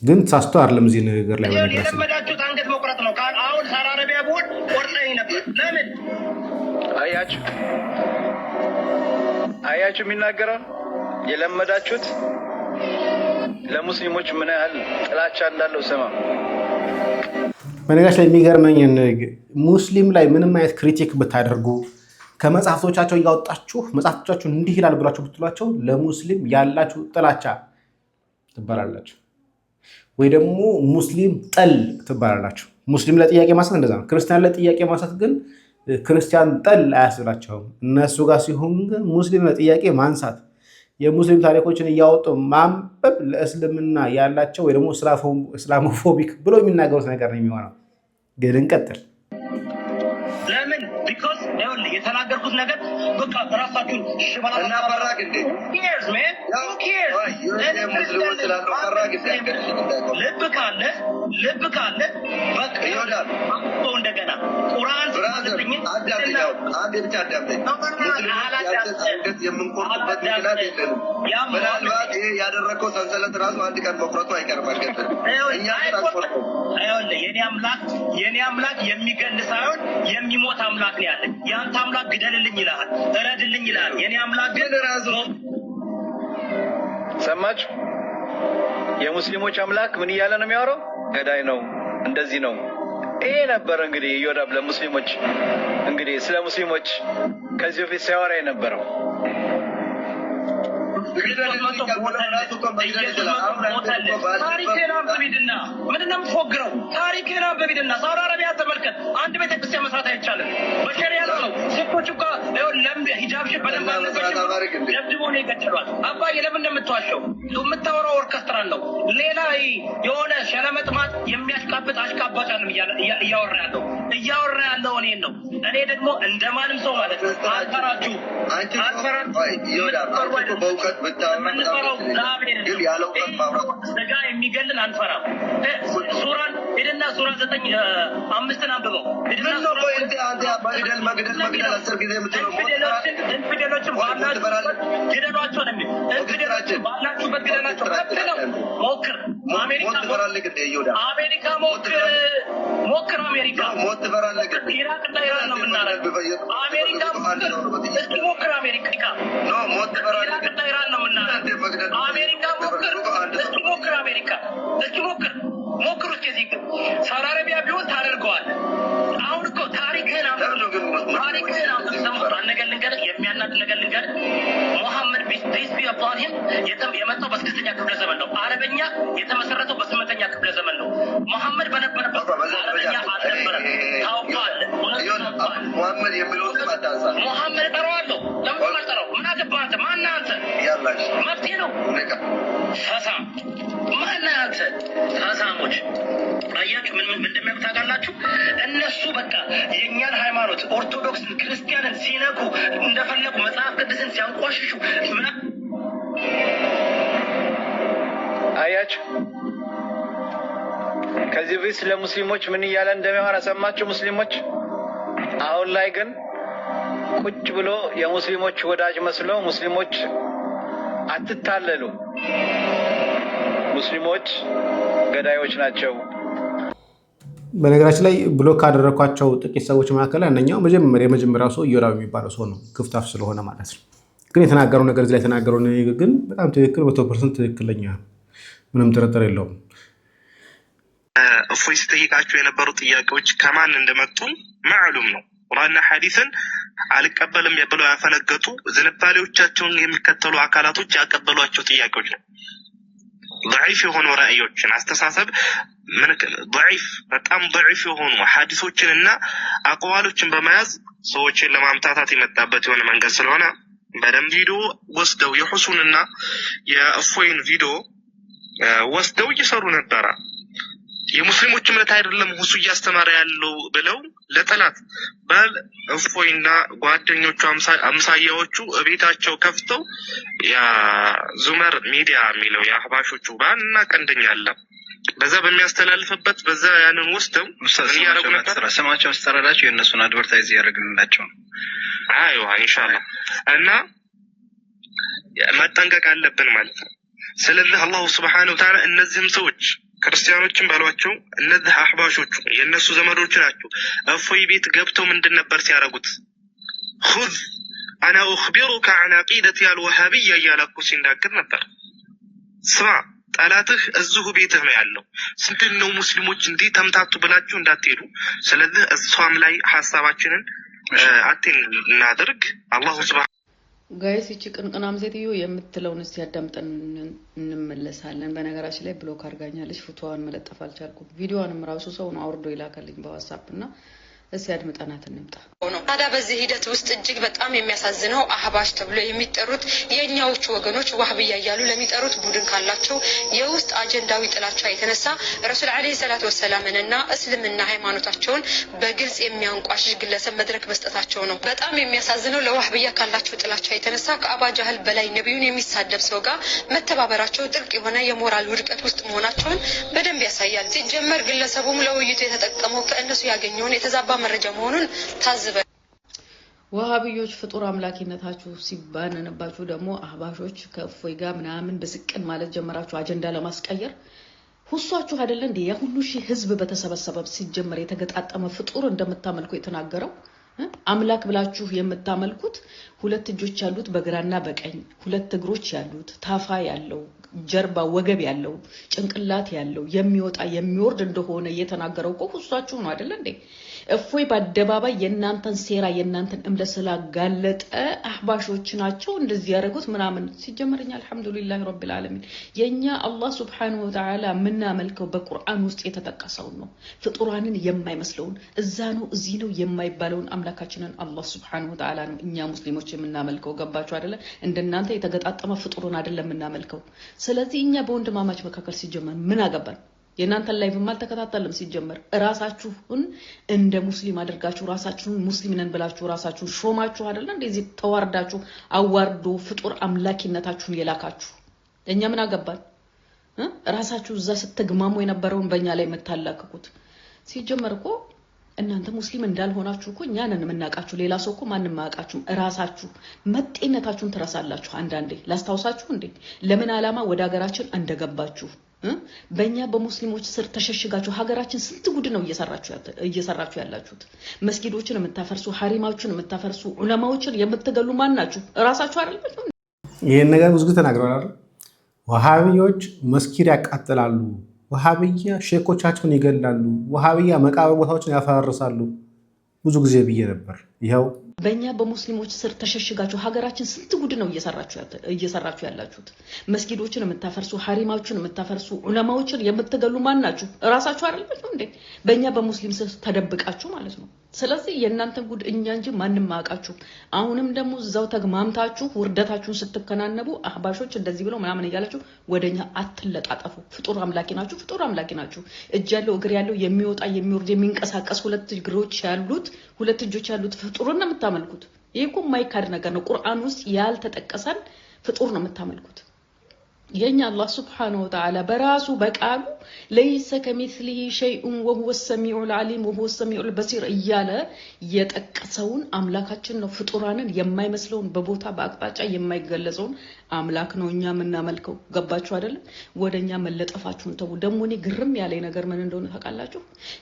ግን ተሳስቶ አይደለም እዚህ ነገር ላይ የለመዳችሁት አንገት መቁረጥ ነው። አሁን ሳራ አረቢያ ብሆን ቆርጠኝ ነበር። ለምን አያችሁ የሚናገረው የለመዳችሁት ለሙስሊሞች ምን ያህል ጥላቻ እንዳለው ስማ። በነገራችን ላይ የሚገርመኝ ሙስሊም ላይ ምንም አይነት ክሪቲክ ብታደርጉ ከመጽሐፍቶቻቸው እያወጣችሁ መጽሐፍቶቻችሁ እንዲህ ይላል ብላችሁ ብትሏቸው ለሙስሊም ያላችሁ ጥላቻ ትባላላችሁ፣ ወይ ደግሞ ሙስሊም ጠል ትባላላችሁ። ሙስሊም ለጥያቄ ማንሳት እንደዛ ነው። ክርስቲያን ለጥያቄ ማንሳት ግን ክርስቲያን ጠል አያስብላቸውም። እነሱ ጋር ሲሆን ግን ሙስሊም ለጥያቄ ማንሳት የሙስሊም ታሪኮችን እያወጡ ማንበብ ለእስልምና ያላቸው ወይ ደግሞ እስላሞፎቢክ ብሎ የሚናገሩት ነገር ነው የሚሆነው። ግን እንቀጥል። ያላችሁን ሽባላ እና ፈራግ እንዴ ኬርስ ማን who cares ልብ ካለ በቃ ይወዳል እንደገና ቁርአን ስለዚህ አንድ ብቻ አዳምጠኝ ሙስሊሞች የምንቆርጥበት ምክንያት የለንም ምናልባት ይሄ ያደረገው ሰንሰለት ራሱ አንድ ቀን መቁረጡ አይቀርም አልገጥም እኛ ትራንስፖርት የኔ አምላክ የሚገል ሳይሆን የሚሞት አምላክ ነው ያለ ያንተ አምላክ ግደልልኝ ይላል እረድልኝ ይላል የኔ አምላክ ግን ራሱ ሰማችሁ የሙስሊሞች አምላክ ምን ይያለ ነው የሚያወራው ገዳይ ነው እንደዚህ ነው ይሄ ነበር እንግዲህ ይወዳብ ለሙስሊሞች እንግዲህ ስለ ሙስሊሞች ከዚህ በፊት ሲያወራ የነበረው ታሪኬን አንብቢድና ምንድነው ፎግረው ታሪኬን አንብቢድና ሳውዲ አረቢያ ተመልከት አንድ ቤተ ክርስቲያን መስራት አይቻልም በሸሪያ ነው ሴቶች እኮ ለምን ሂጃብሽን በደንብ አለበሽም ደብድቦ ነው የገደሏት አባዬ ለምን እንደምትዋሸው የምታወራው ኦርኬስትራል ነው ሌላ የሆነ ሸለመጥማት የሚያሽቃብጥ አሽቃባጭ ነው እያወራ ያለው እኔ ነው እኔ ደግሞ እንደማንም ሰው ማለት ነው አልፈራችሁ ይወዳል በእውቀት ብታወራው ግን ያለው ቀን ማውራት ስጋ የሚገልን አንፈራም ሱራን ሄደና ሱራ 9:5 አንብበው ሄደና ሱራ መግደል 10 ጊዜ የምትለው እንግዲህ ባላችሁ ነው እንግዲህ ባላችሁበት ግደላቸው ነው ሞክር አሜሪካ ሞክር አሜሪካ ሞት ትበራለህ ኢራቅና ኢራን ነው የምናደርገው አሜሪካ እስኪ ሞክር አሜሪካ ኖ ሞት ትበራለህ ኢራቅና ኢራን ነው የምናደርገው አሜሪካ ሞክር አሜሪካ እስኪ ሞክር እስከዚህ ሳውዲ አረቢያ ቢሆን ታደርገዋለህ አሁን እኮ ታሪክህን ነገር ልንገርህ የሚያናድ ነገር ልንገርህ ሙሐመድ ፒስ ቢ አፖን ሂም የመጣው በ6ኛ ክፍለ ዘመን ነው አረበኛ የተመሰረተው በ8ኛ ክፍለ ዘመን ነው ሙሐመድ በነበረበት አረበኛ አልነበረም ታውቃለህ ሙሐመድ የሚለው ተማዳሳ ሙሐመድ ጠራዋለሁ ለምን ማጠራው ምን አገባህ አንተ ማን አንተ ያላሽ መፍትሄ ነው ፈሳም ማን አንተ ፈሳሞች አያችሁ ምን እንደሚያውቁ ታውቃላችሁ እነሱ በቃ የኛን ሃይማኖት ኦርቶዶክስን ክርስቲያንን ሲነኩ እንደፈለጉ መጽሐፍ ቅዱስን ሲያንቋሽሹ አያችሁ ከዚህ በፊት ስለ ሙስሊሞች ምን እያለ እንደሚያወራ ሰማችሁ ሙስሊሞች አሁን ላይ ግን ቁጭ ብሎ የሙስሊሞች ወዳጅ መስሎ ሙስሊሞች አትታለሉ ሙስሊሞች ገዳዮች ናቸው በነገራችን ላይ ብሎክ ካደረኳቸው ጥቂት ሰዎች መካከል አንደኛው የመጀመሪያው ሰው ይወራው የሚባለው ሰው ነው ክፍታፍ ስለሆነ ማለት ነው ግን የተናገረው ነገር እዚህ ላይ የተናገረው ነገር ግን በጣም ትክክል 100% ትክክለኛ ምንም ጥርጥር የለውም እፎይ ሲጠይቃቸው የነበሩ ጥያቄዎች ከማን እንደመጡ ማዕሉም ነው ቁርአንና ሐዲስን አልቀበልም ብለው ያፈነገጡ ዝንባሌዎቻቸውን የሚከተሉ አካላቶች ያቀበሏቸው ጥያቄዎች ነው ضعيف የሆኑ ራእዮችን አስተሳሰብ ضعيف በጣም ضعيف የሆኑ ሐዲሶችንና አቋዋሎችን በመያዝ ሰዎችን ለማምታታት የመጣበት የሆነ መንገድ ስለሆነ በደም ቪዲዮ ወስደው የሁሱንና የእፎይን ቪዲዮ ወስደው እየሰሩ ነበር የሙስሊሞች እምነት አይደለም ሁሱ እያስተማረ ያለው ብለው ለጠላት ባል እፎይና ጓደኞቹ አምሳያዎቹ እቤታቸው ከፍተው ያ ዙመር ሚዲያ የሚለው የአህባሾቹ ባና ቀንደኛ አለ በዛ በሚያስተላልፍበት በዛ ያንን ወስደው ምን ያደርጉ ነበር ስማቸው አስተራራቸው የነሱን አድቨርታይዝ ያደርግላቸው አይዋ ኢንሻአላህ እና መጠንቀቅ አለብን ማለት ነው ስለዚህ አላህ Subhanahu Wa Ta'ala እነዚህም ሰዎች ክርስቲያኖችን ባሏቸው እነዚህ አህባሾቹ የነሱ ዘመዶች ናቸው እፎይ ቤት ገብተው ምንድን ነበር ሲያረጉት خذ انا اخبرك عن عقيدتي الوهابيه ያላኩ ሲናገር ነበር ስማ ጠላትህ እዚሁ ቤትህ ነው ያለው ስንትነው ሙስሊሞች እንዴ ተምታቱ ብላችሁ እንዳትሄዱ ስለዚህ እሷም ላይ ሐሳባችንን አጥተን እናድርግ አላህ Subhanahu ጋይስ እቺ ቅንቅናም ሴትዮ የምትለውን ሲያዳምጠን እንመለሳለን በነገራችን ላይ ብሎክ አርጋኛለች ፎቶዋን መለጠፍ አልቻልኩም ቪዲዮዋንም ራሱ ሰው ነው አውርዶ ይላከልኝ በዋትስአፕ እና እስቲ አድምጠናት እንምጣ። ታዲያ በዚህ ሂደት ውስጥ እጅግ በጣም የሚያሳዝነው አህባሽ ተብሎ የሚጠሩት የኛዎቹ ወገኖች ዋህብያ እያሉ ለሚጠሩት ቡድን ካላቸው የውስጥ አጀንዳዊ ጥላቻ የተነሳ ረሱል አለይሂ ሰላቱ ወሰላምንና እስልምና ሃይማኖታቸውን በግልጽ የሚያንቋሽሽ ግለሰብ መድረክ መስጠታቸው ነው። በጣም የሚያሳዝነው ለዋህብያ ካላቸው ጥላቻ የተነሳ ከአባ ጃህል በላይ ነብዩን የሚሳደብ ሰው ጋር መተባበራቸው ጥልቅ የሆነ የሞራል ውድቀት ውስጥ መሆናቸውን በደንብ ያሳያል። ሲጀመር ግለሰቡም ለውይይቱ የተጠቀመው ከእነሱ ያገኘውን የተዛባ መረጃ መሆኑን ታዝበ ወሃቢዮች ፍጡር አምላኪነታችሁ ሲባነንባችሁ ደግሞ አህባሾች ከእፎይ ጋር ምናምን በስቅን ማለት ጀመራችሁ አጀንዳ ለማስቀየር ሁሷችሁ አይደለ እንዴ? ያ ሁሉ ሺህ ህዝብ በተሰበሰበ ሲጀመር የተገጣጠመ ፍጡር እንደምታመልኩ የተናገረው አምላክ ብላችሁ የምታመልኩት ሁለት እጆች ያሉት በግራና በቀኝ ሁለት እግሮች ያሉት ታፋ ያለው ጀርባ ወገብ ያለው ጭንቅላት ያለው የሚወጣ የሚወርድ እንደሆነ የተናገረው እኮ ሁሷችሁ ነው አይደለ እንዴ? እፎይ በአደባባይ የእናንተን ሴራ የእናንተን እምነት ስላጋለጠ አህባሾች ናቸው እንደዚህ ያደረጉት ምናምን። ሲጀመርኛ አልহামዱሊላህ ረቢል ዓለሚን የኛ አላህ Subhanahu Wa Ta'ala ምናመልከው በቁርአን ውስጥ የተጠቀሰው ነው። ፍጡራንን የማይመስለውን እዛ ነው እዚህ ነው የማይባለውን አምላካችንን አላህ Subhanahu Wa Ta'ala ነው እኛ ሙስሊሞች የምናመልከው። ገባችሁ አይደለ? እንደናንተ የተገጣጠመ ፍጡሩን አይደለም የምናመልከው። ስለዚህ እኛ በወንድማማች መካከል ሲጀመር ምን አገባን? የናንተን ላይቭ ማልተከታተልም ሲጀመር ራሳችሁን እንደ ሙስሊም አድርጋችሁ ራሳችሁን ሙስሊም ነን ብላችሁ ራሳችሁን ሾማችሁ አይደለ እንደዚህ ተዋርዳችሁ አዋርዶ ፍጡር አምላኪነታችሁን የላካችሁ እኛ ምን አገባን? ራሳችሁ እዛ ስትግማሙ የነበረውን በእኛ ላይ መታላከኩት። ሲጀመር እኮ እናንተ ሙስሊም እንዳልሆናችሁ እኮ እኛ ነን የምናውቃችሁ። ሌላ ሰው እኮ ማንንም አያውቃችሁም። ራሳችሁ መጤነታችሁን ትረሳላችሁ። አንዳንዴ ላስታውሳችሁ እንዴ ለምን ዓላማ ወደ ሀገራችን እንደገባችሁ በእኛ በሙስሊሞች ስር ተሸሽጋችሁ ሀገራችን ስንት ጉድ ነው እየሰራችሁ ያላችሁት። መስጊዶችን የምታፈርሱ ሐሪማዎችን የምታፈርሱ ዑለማዎችን የምትገሉ ማን ናችሁ? ራሳችሁ አይደላችሁ? ይሄን ነገር ብዙ ተናግረዋል። ወሃቢዮች መስጊድ ያቃጥላሉ፣ ወሃቢያ ሼኮቻቸውን ይገላሉ፣ ወሃቢያ መቃብር ቦታዎችን ያፈራርሳሉ ብዙ ጊዜ ብዬ ነበር። ይሄው በእኛ በሙስሊሞች ስር ተሸሽጋችሁ ሀገራችን ስንት ጉድ ነው እየሰራችሁ ያላችሁት። መስጊዶችን የምታፈርሱ ሐሪማዎችን የምታፈርሱ ዑለማዎችን የምትገሉ ማን ናችሁ? ራሳችሁ አይደላችሁ እንዴ? በእኛ በሙስሊም ስር ተደብቃችሁ ማለት ነው። ስለዚህ የእናንተን ጉድ እኛ እንጂ ማንንም አያውቃችሁ። አሁንም ደግሞ እዛው ተግማምታችሁ ውርደታችሁን ስትከናነቡ አህባሾች እንደዚህ ብለው ምናምን እያላችሁ ወደኛ አትለጣጠፉ። ፍጡር አምላኪ ናችሁ፣ ፍጡር አምላኪ ናችሁ። እጅ ያለው እግር ያለው የሚወጣ የሚወርድ የሚንቀሳቀስ ሁለት እግሮች ያሉት ሁለት እጆች ያሉት ፍጡርን ነው የምታመልኩት። ይሄ እኮ የማይካድ ነገር ነው። ቁርአን ውስጥ ያልተጠቀሰን ፍጡር ነው የምታመልኩት። የኛ አላህ Subhanahu Wa Ta'ala በራሱ በቃሉ ليس كمثله شيء وهو السميع العليم وهو السميع البصير እያለ የጠቀሰውን አምላካችን ነው። ፍጡራንን የማይመስለውን በቦታ በአቅጣጫ የማይገለጸውን አምላክ ነው እኛ የምናመልከው። ገባችሁ አይደል? ወደኛ መለጠፋችሁን ተው። ደሞ እኔ ግርም ያለኝ ነገር ምን እንደሆነ ታውቃላችሁ?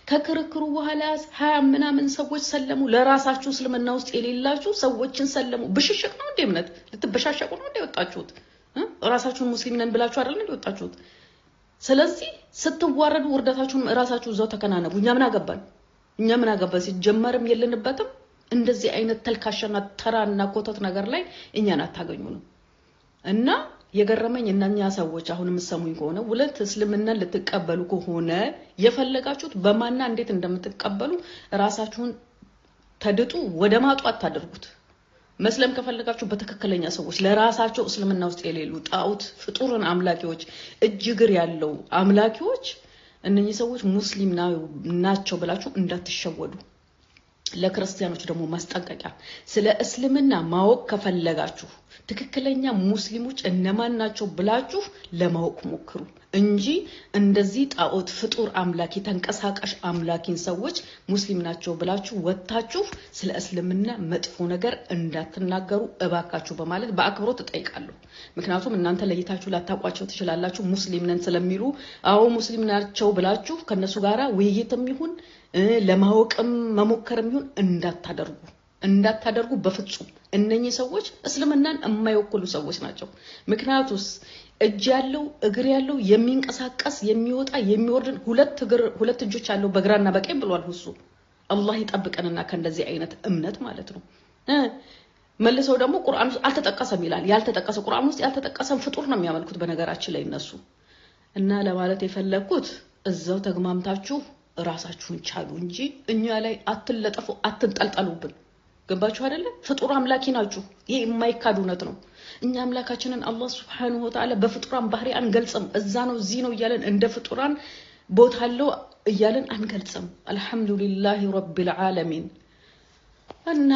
ከክርክሩ በኋላ 20 ምናምን ሰዎች ሰለሙ። ለራሳችሁ እስልምና ውስጥ የሌላችሁ ሰዎችን ሰለሙ። ብሽሽቅ ነው እንደ እምነት ልትበሻሸቁ ነው እንደ ወጣችሁት። ራሳችሁን ሙስሊም ነን ብላችሁ አይደል እንደ ወጣችሁት። ስለዚህ ስትዋረዱ ውርደታችሁን ራሳችሁ እዛው ተከናነቡ። እኛ ምን አገባን? እኛ ምን አገባን? ሲጀመርም የለንበትም። እንደዚህ አይነት ተልካሻና ተራና ኮተት ነገር ላይ እኛን አታገኙ ነው። እና የገረመኝ እነኛ ሰዎች አሁን የምትሰሙኝ ከሆነ ሁለት እስልምናን ልትቀበሉ ከሆነ የፈለጋችሁት በማና እንዴት እንደምትቀበሉ ራሳችሁን ተድጡ ወደ ማጡ አታደርጉት። መስለም ከፈለጋችሁ በተከክለኛ ሰዎች ለራሳቸው እስልምና ውስጥ የሌሉ ጣዖት ፍጡርን አምላኪዎች እጅግር ያለው አምላኪዎች እነኚህ ሰዎች ሙስሊም ናቸው ብላችሁ እንዳትሸወዱ። ለክርስቲያኖች ደግሞ ማስጠንቀቂያ፣ ስለ እስልምና ማወቅ ከፈለጋችሁ ትክክለኛ ሙስሊሞች እነማን ናቸው ብላችሁ ለማወቅ ሞክሩ እንጂ እንደዚህ ጣዖት ፍጡር አምላኪ ተንቀሳቃሽ አምላኪን ሰዎች ሙስሊም ናቸው ብላችሁ ወጣችሁ ስለ እስልምና መጥፎ ነገር እንዳትናገሩ እባካችሁ በማለት በአክብሮት እጠይቃለሁ። ምክንያቱም እናንተ ለይታችሁ ላታቋቸው ትችላላችሁ። ሙስሊም ነን ስለሚሉ አዎ ሙስሊም ናቸው ብላችሁ ከነሱ ጋራ ውይይትም ይሁን ለማወቅም መሞከርም ይሁን እንዳታደርጉ በፍጹም። እነኚህ ሰዎች እስልምናን የማይወክሉ ሰዎች ናቸው። ምክንያቱስ እጅ ያለው እግር ያለው የሚንቀሳቀስ የሚወጣ የሚወርድ ሁለት እጆች ያለው በግራና በቀኝ ብሏል ሁሱ። አላህ ይጠብቀንና ከእንደዚህ አይነት እምነት ማለት ነው። መልሰው ደግሞ ቁርአን ውስጥ አልተጠቀሰም ይላል። ያልተጠቀሰ ቁርአን ውስጥ ያልተጠቀሰም ፍጡር ነው የሚያመልኩት በነገራችን ላይ እነሱ። እና ለማለት የፈለኩት እዛው ተግማምታችሁ ራሳችሁን ቻሉ እንጂ እኛ ላይ አትለጠፉ፣ አትንጠልጠሉብን። ገባችሁ አይደለ? ፍጡር አምላኪ ናችሁ። ይሄ የማይካድ እውነት ነው። እኛ አምላካችንን አላህ Subhanahu Wa Ta'ala በፍጡራን ባህሪ አንገልጽም። እዛ ነው እዚህ ነው እያለን እንደ ፍጡራን ቦታ አለው እያለን አንገልጽም። አልহামዱሊላሂ ረቢል ዓለሚን። እና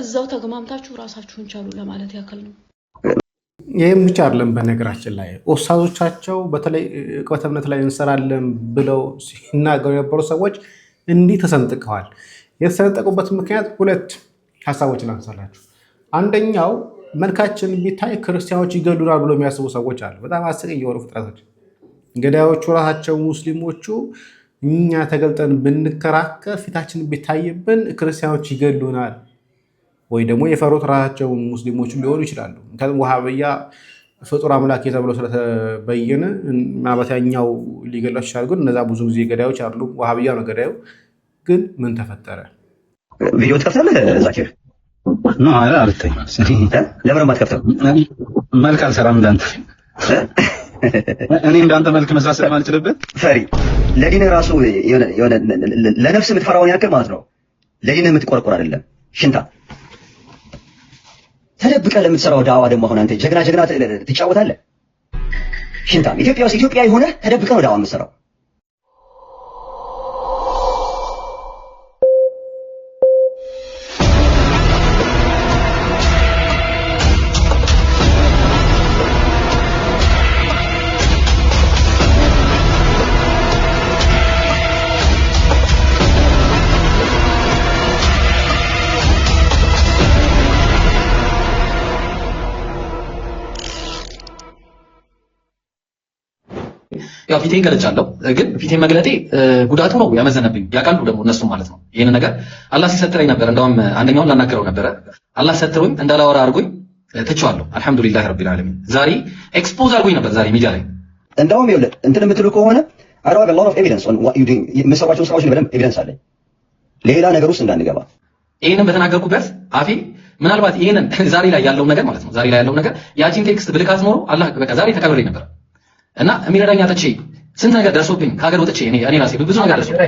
እዛው ተግማምታችሁ ራሳችሁን ቻሉ ለማለት ያክል ነው። ይህም ብቻ አይደለም። በነገራችን ላይ ኡስታዞቻቸው በተለይ ዕቅበተ እምነት ላይ እንሰራለን ብለው ሲናገሩ የነበሩ ሰዎች እንዲህ ተሰንጥቀዋል። የተሰነጠቁበት ምክንያት ሁለት ሀሳቦችን አንሳላችሁ። አንደኛው መልካችን ቢታይ ክርስቲያኖች ይገሉናል ብሎ የሚያስቡ ሰዎች አሉ። በጣም አስቂኝ የሆኑ ፍጥረቶች። ገዳዮቹ ራሳቸው ሙስሊሞቹ እኛ ተገልጠን ብንከራከር ፊታችን ቢታይብን ክርስቲያኖች ይገሉናል ወይ ደግሞ የፈሩት ራሳቸው ሙስሊሞቹ ሊሆኑ ይችላሉ። ምክንያቱም ወሃብያ ፍጡር አምላክ ተብሎ ስለተበየነ ማባታኛው ሊገላቸው ይችላል። ግን እነዛ ብዙ ጊዜ ገዳዮች አሉ። ወሃብያ ነው ገዳዩ። ግን ምን ተፈጠረ? ቪዲዮ ትከፍታለህ ዛኪር? ነው አልተኝ። ለምን ማትከፍተው? መልክ አልሰራም እንዳንተ። እኔ እንዳንተ መልክ መስራት ስለማልችልበት ፈሪ ለዲን ራሱ የሆነ ለነፍስ የምትፈራውን ያክል ማለት ነው። ለዲን የምትቆርቆር አይደለም ሽንታ ተደብቀ ለምትሰራው ዳዋ ደግሞ አሁን አንተ ጀግና ትጫወታለህ። ሽንታም ኢትዮጵያ ውስጥ ኢትዮጵያዊ ሆነ ተደብቀ ነው ዳዋ የምትሰራው። ያው ፊቴን ገልጫለሁ። ግን ፊቴን መግለጤ ጉዳቱ ነው ያመዘነብኝ። ያውቃሉ ደግሞ እነሱ ማለት ነው። ይሄን ነገር አላህ ሲሰጥረኝ ነበር። እንደውም አንደኛውን ላናገረው ነበረ። አላህ ሰጥሮኝ እንዳላወራ አድርጎኝ ትቼዋለሁ። አልহামዱሊላህ ረቢል ዓለሚን። ዛሬ ኤክስፖዝ አድርጎኝ ነበር ዛሬ ሚዲያ ላይ። እንደውም ይኸውልህ እንትን የምትሉ ከሆነ I have a lot of evidence on what you doing። የምትሰሯቸው ስራዎች በደንብ ኤቪደንስ አለኝ። ሌላ ነገር ውስጥ እንዳንገባ ይሄንን በተናገርኩበት አፌ ምናልባት ይሄንን ዛሬ ላይ ያለው ነገር ማለት ነው ዛሬ ላይ ያለው ነገር ያቺን ቴክስት ብልካት ኖሮ አላህ በቃ ዛሬ ተቀብሬ ነበር። እና የሚረዳኝ አጥቼ ስንት ነገር ደርሶብኝ ከሀገር ወጥቼ እኔ ራሴ ብዙ ነገር ደርሶብኝ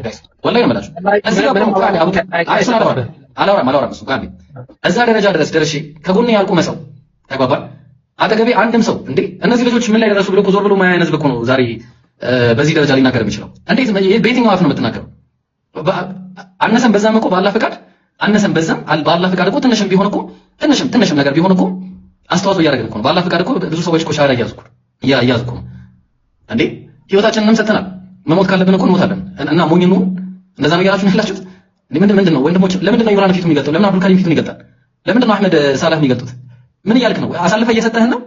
ወላሂ ነው የምላችሁ። እዚህ ጋር ምንም ቃል አቡከ አይሱና አላወራም እሱ ቃል እዛ ደረጃ ድረስ ደርሼ ከጎኔ ያልቆመ ሰው ተግባባል። አጠገቤ አንድም ሰው እንዴ እነዚህ ልጆች ምን ላይ ደረሱ ብሎ ዞር ብሎ ማያነዝ ብኮ ነው ዛሬ በዚህ ደረጃ ሊናገር የሚችለው። እንዴት በየትኛው አፍ ነው የምትናገረው? አነሰም በዛም እኮ በአላህ ፍቃድ አነሰም በዛም በአላህ ፍቃድ እኮ ትንሽም ቢሆን እኮ ትንሽም ነገር ቢሆን እኮ አስተዋጽኦ እያደረግን እኮ ነው። በአላህ ፍቃድ እኮ ብዙ ሰዎች እኮ ሻሃዳ እያያዙ እኮ ነው እንዴ። ህይወታችንንም ሰጥተናል። መሞት ካለብን እኮ እንሞታለን። እና ሞኝ ነው እንደዛ ነው ያላችሁ ያላችሁት። ምንድን ነው ወንድሞች? ለምንድን ነው ኢብራሂም ፊቱ የሚገልጠው? ለምን አብዱል ከሪም ፊቱን ይገልጣል? ለምንድን ነው አህመድ ሳላህ የሚገልጡት? ምን እያልክ ነው? አሳልፈ እየሰጠህን ነው?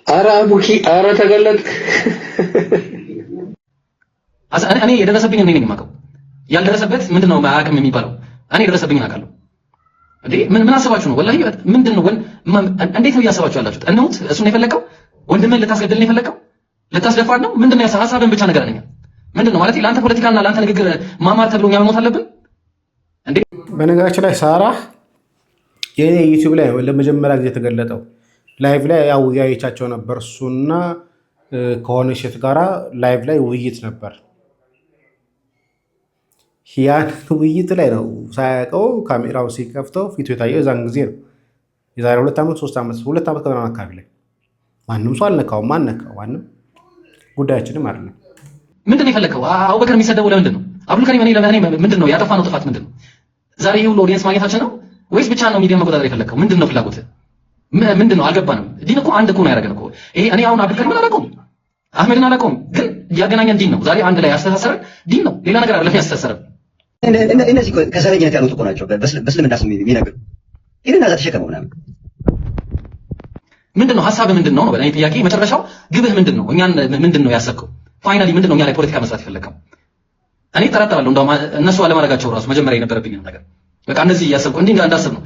ኧረ አቡኪ ኧረ ተገለጥክ። እኔ የደረሰብኝ እኔ ነኝ የማውቀው። ያልደረሰበት ምንድነው አያውቅም የሚባለው? እኔ የደረሰብኝ አውቃለሁ። እንዴ ምን አስባችሁ ነው? ወላሂ ምንድነው እንዴት ነው እያሰባችሁ ያላችሁት? እንውት እሱ ነው የፈለቀው? ወንድምህን ልታስገድል ነው የፈለቀው? ልታስደፋር ነው? ምንድነው ሐሳብህን ብቻ ነገር ነኝ። ምንድነው ማለት ለአንተ ፖለቲካና ለአንተ ንግግር ማማር ተብሎ እኛ መሞት አለብን እንዴ? በነገራችን ላይ ሳራ የኔ ዩቲዩብ ላይ ለመጀመሪያ ጊዜ የተገለጠው ላይቭ ላይ ያው ያየቻቸው ነበር። እሱና ከሆነ ሴት ጋራ ላይቭ ላይ ውይይት ነበር። ያን ውይይት ላይ ነው ሳያውቀው ካሜራው ሲከፍተው ፊቱ የታየው እዛን ጊዜ ነው። የዛሬ 2 ዓመት 3 ዓመት 2 ዓመት ከምናምን አካባቢ ላይ ማንም ሰው አልነካውም። ማን ነካው? ማንም ጉዳያችንም አይደለም። ምንድን ነው የፈለከው? አቡበከር የሚሰደበው ለምንድን ነው? አብዱል ከሪም እኔ ምንድን ነው ያጠፋነው ጥፋት ምንድን ነው? ዛሬ ይሄ ሁሉ ኦዲየንስ ማግኘታችን ነው ወይስ ብቻ ነው ሚዲያ መቆጣጠር የፈለከው? ምንድን ነው ፍላጎት? ምንድን ነው አልገባንም። ዲን እኮ አንድ እኮ ነው ያደረገን እኮ። ይሄ እኔ አሁን አብዱል ከሪምን አላውቀውም፣ አህመድን አላውቀውም፣ ግን ያገናኘን ዲን ነው። ዛሬ አንድ ላይ ያስተሳሰረን ዲን ነው፣ ሌላ ነገር አይደለም ያስተሳሰረን። እነዚህ ከዘረኝነት ያሉት እኮ ናቸው በእስልምና ስም የሚነግሩ ይሄን አዛ ተሸከመው ምናምን። ምንድነው ሐሳብህ? ምንድነው ነው በእኔ ጥያቄ። መጨረሻው ግብህ ምንድነው? እኛን ምንድነው ያሰብከው? ፋይናሊ ምንድነው እኛ ላይ ፖለቲካ መስራት የፈለከው? እኔ ጠራጠራለሁ። እንደውም እነሱ አለማድረጋቸው ራሱ መጀመሪያ የነበረብኝ ነገር በቃ እነዚህ እያሰብኩ እንዲህ እንዳስብ ነው።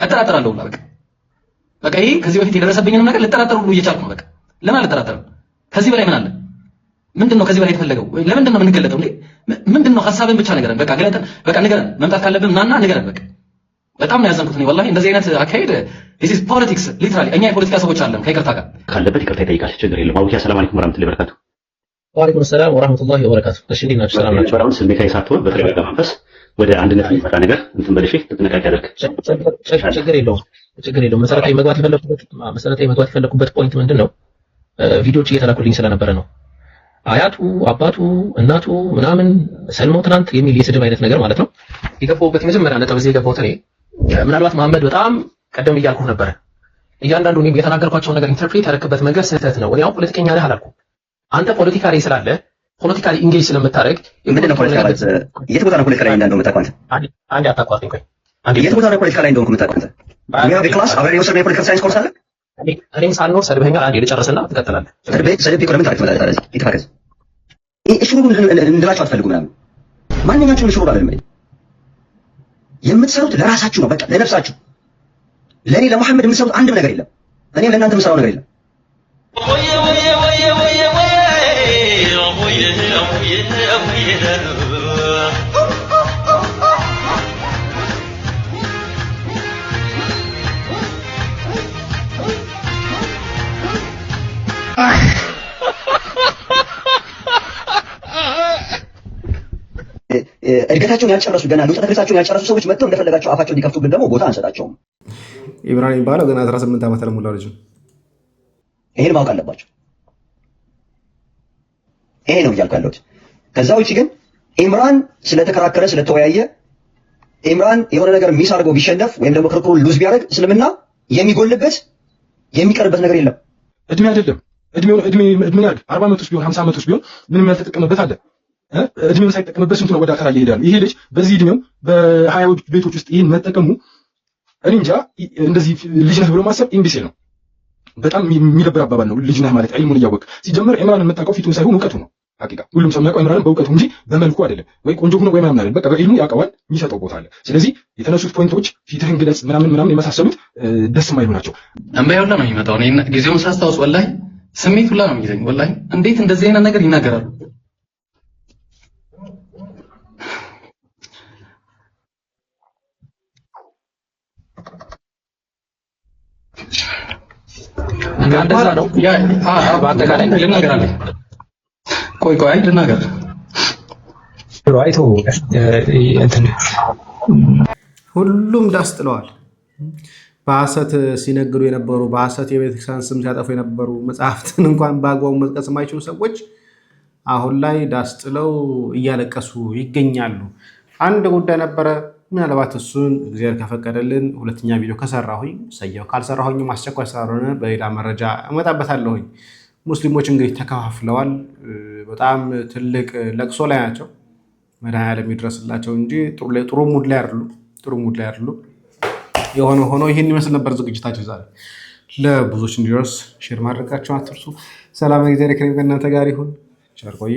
እጠራጠራለሁ ሁላ በቃ ይሄ ከዚህ በፊት የደረሰብኝንም ነገር ልጠራጠር ሁሉ እየቻልኩ ነው። በቃ ለምን አልጠራጠርም? ከዚህ በላይ ምን አለ? ምንድነው ከዚህ በላይ የተፈለገው? ለምንድን ነው የምንገለጠው? ምንድነው ሐሳብን ብቻ ነገረን። በቃ ገለጠን። በቃ ንገረን። መምጣት ካለብን ናና ንገረን። በቃ በጣም ነው ያዘንኩት እኔ ወላሂ። እንደዚህ አይነት አካሄድ this is politics literally። እኛ የፖለቲካ ሰዎች አለን። ከይቅርታ ጋር ካለበት ይቅርታ ይጠይቃል። ችግር የለም። አቡኪ ሰላም አለይኩም ወራህመቱላሂ ወበረካቱ። ወአለይኩም ሰላም ወራህመቱላሂ ወበረካቱ። እሺ እንዴት ናችሁ? ሰላም ናችሁ? በጣም ስሜታዊ ሳትሆን በተረጋጋ መንፈስ ወደ አንድነት የሚመራ ነገር እንትን በልሽ ጥንቃቄ አድርግ። ችግር የለውም። መሰረታዊ መግባት የፈለኩበት ፖይንት ምንድነው? ቪዲዮዎች እየተላኩልኝ ስለነበረ ነው። አያቱ፣ አባቱ፣ እናቱ ምናምን ሰልመው ትናንት የሚል የስድብ አይነት ነገር ማለት ነው። የገባሁበት መጀመሪያ ነጥብ እዚህ የገባሁት እኔ ምናልባት መሐመድ በጣም ቀደም እያልኩ ነበረ። እያንዳንዱ እኔም የተናገርኳቸውን ነገር ኢንተርፕሬት ያደረክበት መንገድ ስህተት ነው። እኔ አሁን ፖለቲከኛ ነህ አላልኩም። አንተ ፖለቲካ ላይ ስላለ ፖለቲካሊ ኢንጌጅ ስለምታደርግ ምንድነው ፖለቲካ ላይ የት ቦታ ነው ፖለቲካ ላይ እንዳለው የምታውቀው አንተ? አንዴ አታቋርጠኝ። ቆይ የት ቦታ ነው ፖለቲካ ላይ እንደሆንኩ የምታውቀው አንተ? ያ በክላስ አብረን የወሰድነው የፖለቲካ ሳይንስ ኮርስ አለ። እኔም ሳልኖር ሰድበኸኛል። አንዴ ልጨርስና ትቀጥላለህ። ሰድቤ እኮ ለምን ታሪክ ትመጣለህ ታዲያ? ይተፋከዝ እሽሩሩ እንድላችሁ አትፈልጉ ምናምን ማንኛችሁም እሽሩሩ አይደለም የምትሰሩት ለራሳችሁ ነው። በቃ ለነፍሳችሁ። ለኔ ለመሐመድ የምትሰሩት አንድም ነገር የለም። እኔም ለእናንተ የምሰራው ነገር የለም። እድገታቸውን ያልጨረሱ ገና ንውጣ ትምህርታቸውን ያልጨረሱ ሰዎች መጥተው እንደፈለጋቸው አፋቸውን ሊከፍቱብን ደግሞ ቦታ አንሰጣቸውም። ኢብራሂም የሚባለው ገና 18 ዓመት ለሞላው ልጅ ይሄን ማወቅ አለባቸው። ይሄ ነው እያልኩ ያለሁት። ከዛ ውጪ ግን ኢምራን ስለተከራከረ ስለተወያየ ኢምራን የሆነ ነገር ሚስ አድርገው ቢሸነፍ ወይም ደግሞ ክርክሩን ሉዝ ቢያደርግ እስልምና የሚጎልበት የሚቀርበት ነገር የለም። እድሜ አይደለም እድሜ ያድግ 40 ዓመት ውስጥ ቢሆን 50 ዓመት ውስጥ ቢሆን ምንም ያልተጠቀመበት አለ። እድሜውን ሳይጠቀምበት ስንቱ ነው ወደ አካል ይሄዳል። ይሄ ልጅ በዚህ እድሜው በ20 ቤቶች ውስጥ ይሄን መጠቀሙ እኔ እንጃ። እንደዚህ ልጅ ነህ ብሎ ማሰብ ኢምቢሲል ነው። በጣም የሚደብር አባባል ነው። ልጅ ነህ ማለት ዒልሙን እያወቅ ሲጀመር ኢምራንን የምታውቀው ፊቱን ሳይሆን እውቀቱ ነው። ሐቂቃ ሁሉም ሰው የሚያውቀው ኢምራንን በእውቀቱ እንጂ በመልኩ አይደለም። ወይ ቆንጆ ሆኖ ወይ ምናምን አይደለም። በቃ በዒልሙ ያውቀዋል፣ የሚሰጠው ቦታ አለ። ስለዚህ የተነሱት ፖይንቶች ፊትህን ግለጽ ምናምን የመሳሰሉት ደስ የማይሉ ናቸው። እንባዬ ሁላ ነው የሚመጣው። እኔ ጊዜውን ሳስታውስ ወላሂ ስሜት ሁላ ነው የሚይዘኝ። ወላሂ እንዴት እንደዚህ አይነት ነገር ይናገራሉ? እንደዛ ነው። በአጠቃላይ ልናገራለን። ቆይ ልናገር ሁሉም ዳስ ጥለዋል። በሐሰት ሲነግሩ የነበሩ በሐሰት የቤተክርስቲያን ስም ሲያጠፉ የነበሩ መጽሐፍትን እንኳን በአግባቡ መጥቀስ የማይችሉ ሰዎች አሁን ላይ ዳስ ጥለው እያለቀሱ ይገኛሉ። አንድ ጉዳይ ነበረ። ምናልባት እሱን እግዚአብሔር ከፈቀደልን ሁለተኛ ቪዲዮ ከሰራሁኝ ሰየው፣ ካልሰራሁኝም አስቸኳይ ስላልሆነ በሌላ መረጃ እመጣበታለሁኝ። ሙስሊሞች እንግዲህ ተከፋፍለዋል። በጣም ትልቅ ለቅሶ ላይ ናቸው። መድኃኒዓለም ይድረስላቸው እንጂ ጥሩ ሙድ ላይ አይደሉም። የሆነ ሆኖ ይህን ይመስል ነበር ዝግጅታቸው ዛሬ። ለብዙዎች እንዲደርስ ሼር ማድረጋቸውን አትርሱ። ሰላም እግዚአብሔር ከእናንተ ጋር ይሁን። ቸር ቆዩ።